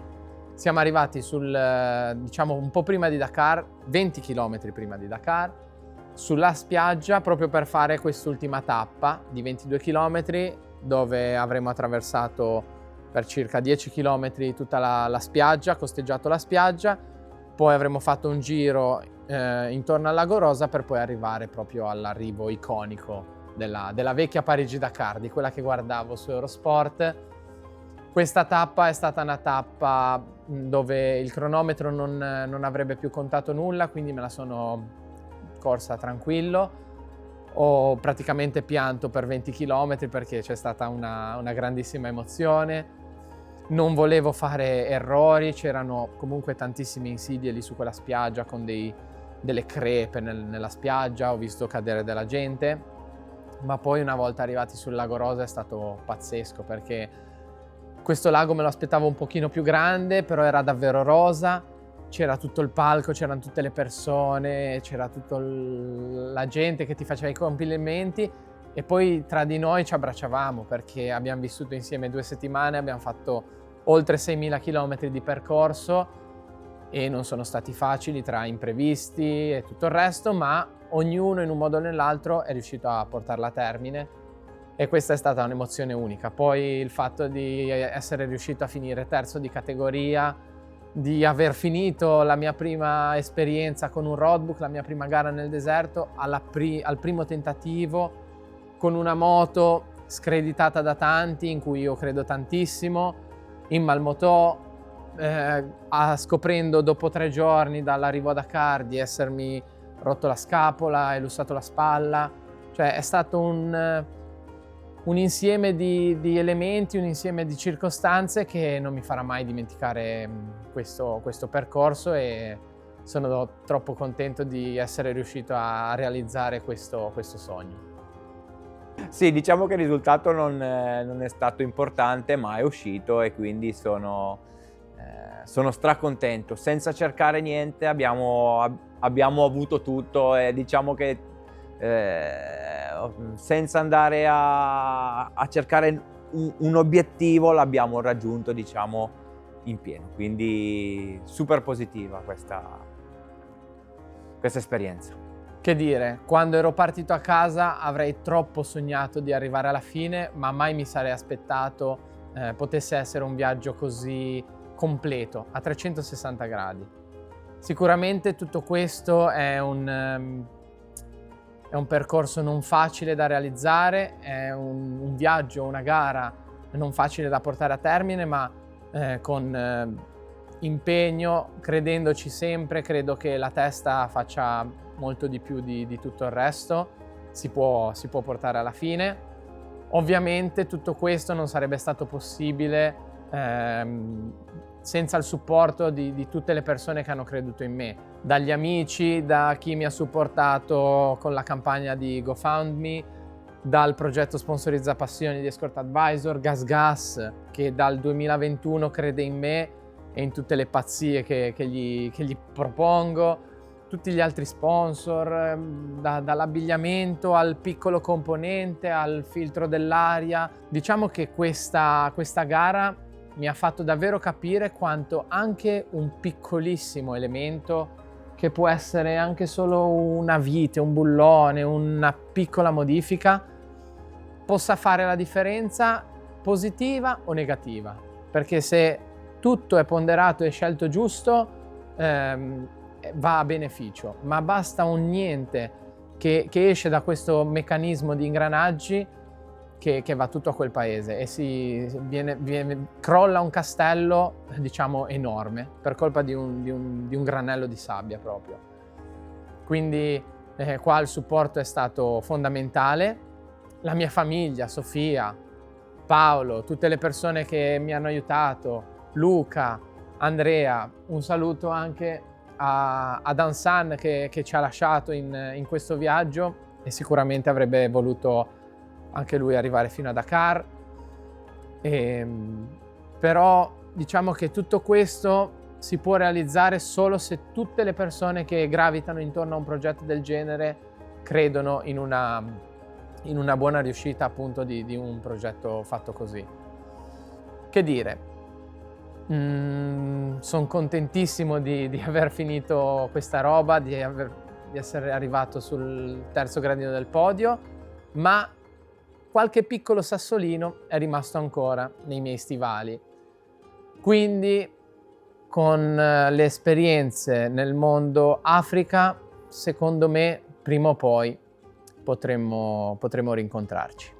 Siamo arrivati diciamo un po' prima di Dakar, 20 km prima di Dakar, sulla spiaggia proprio per fare quest'ultima tappa di 22 km dove avremo attraversato per circa 10 km tutta la spiaggia, costeggiato la spiaggia, poi avremo fatto un giro intorno al Lago Rosa per poi arrivare proprio all'arrivo iconico della vecchia Parigi-Dakar, di quella che guardavo su Eurosport. Questa tappa è stata una tappa dove il cronometro non avrebbe più contato nulla, quindi me la sono corsa tranquillo. Ho praticamente pianto per 20 km perché c'è stata una grandissima emozione. Non volevo fare errori, c'erano comunque tantissime insidie lì su quella spiaggia con delle crepe nella spiaggia, ho visto cadere della gente, ma poi una volta arrivati sul Lago Rosa è stato pazzesco perché questo lago me lo aspettavo un pochino più grande, però era davvero rosa, c'era tutto il palco, c'erano tutte le persone, c'era tutta la gente che ti faceva i complimenti e poi tra di noi ci abbracciavamo perché abbiamo vissuto insieme 2 settimane, abbiamo fatto oltre 6.000 km di percorso e non sono stati facili tra imprevisti e tutto il resto, ma ognuno in un modo o nell'altro è riuscito a portarla a termine e questa è stata un'emozione unica. Poi il fatto di essere riuscito a finire terzo di categoria, di aver finito la mia prima esperienza con un roadbook, la mia prima gara nel deserto, al primo tentativo, con una moto screditata da tanti, in cui io credo tantissimo, in Malmotò, scoprendo dopo 3 giorni dall'arrivo a Dakar di essermi rotto la scapola e lussato la spalla. Cioè è stato un insieme di elementi, un insieme di circostanze che non mi farà mai dimenticare questo percorso e sono troppo contento di essere riuscito a realizzare questo sogno. Sì, diciamo che il risultato non è stato importante, ma è uscito e quindi sono stracontento. Senza cercare niente abbiamo avuto tutto e diciamo che senza andare a cercare un obiettivo l'abbiamo raggiunto, diciamo, in pieno. Quindi super positiva questa esperienza. Che dire, quando ero partito a casa avrei troppo sognato di arrivare alla fine, ma mai mi sarei aspettato potesse essere un viaggio così completo, a 360 gradi. Sicuramente tutto questo è un percorso non facile da realizzare, è un viaggio, una gara non facile da portare a termine, ma con impegno, credendoci sempre, credo che la testa faccia molto di più di tutto il resto, si può portare alla fine. Ovviamente tutto questo non sarebbe stato possibile senza il supporto di tutte le persone che hanno creduto in me, dagli amici, da chi mi ha supportato con la campagna di GoFundMe, dal progetto Sponsorizza Passioni di Escort Advisor, GasGas, che dal 2021 crede in me e in tutte le pazzie che gli propongo, tutti gli altri sponsor, dall'abbigliamento al piccolo componente, al filtro dell'aria. Diciamo che questa gara mi ha fatto davvero capire quanto anche un piccolissimo elemento, che può essere anche solo una vite, un bullone, una piccola modifica, possa fare la differenza positiva o negativa. Perché se tutto è ponderato e scelto giusto, va a beneficio, ma basta un niente che esce da questo meccanismo di ingranaggi che va tutto a quel paese e crolla un castello, diciamo, enorme per colpa di un granello di sabbia proprio. Quindi qua il supporto è stato fondamentale, la mia famiglia, Sofia, Paolo, tutte le persone che mi hanno aiutato, Luca, Andrea, un saluto anche a Dansan che ci ha lasciato in questo viaggio e sicuramente avrebbe voluto anche lui arrivare fino a Dakar. Però diciamo che tutto questo si può realizzare solo se tutte le persone che gravitano intorno a un progetto del genere credono in una buona riuscita appunto di un progetto fatto così. Che dire? Sono contentissimo di aver finito questa roba, di aver di essere arrivato sul terzo gradino del podio, ma qualche piccolo sassolino è rimasto ancora nei miei stivali. Quindi con le esperienze nel mondo Africa, secondo me, prima o poi potremmo rincontrarci.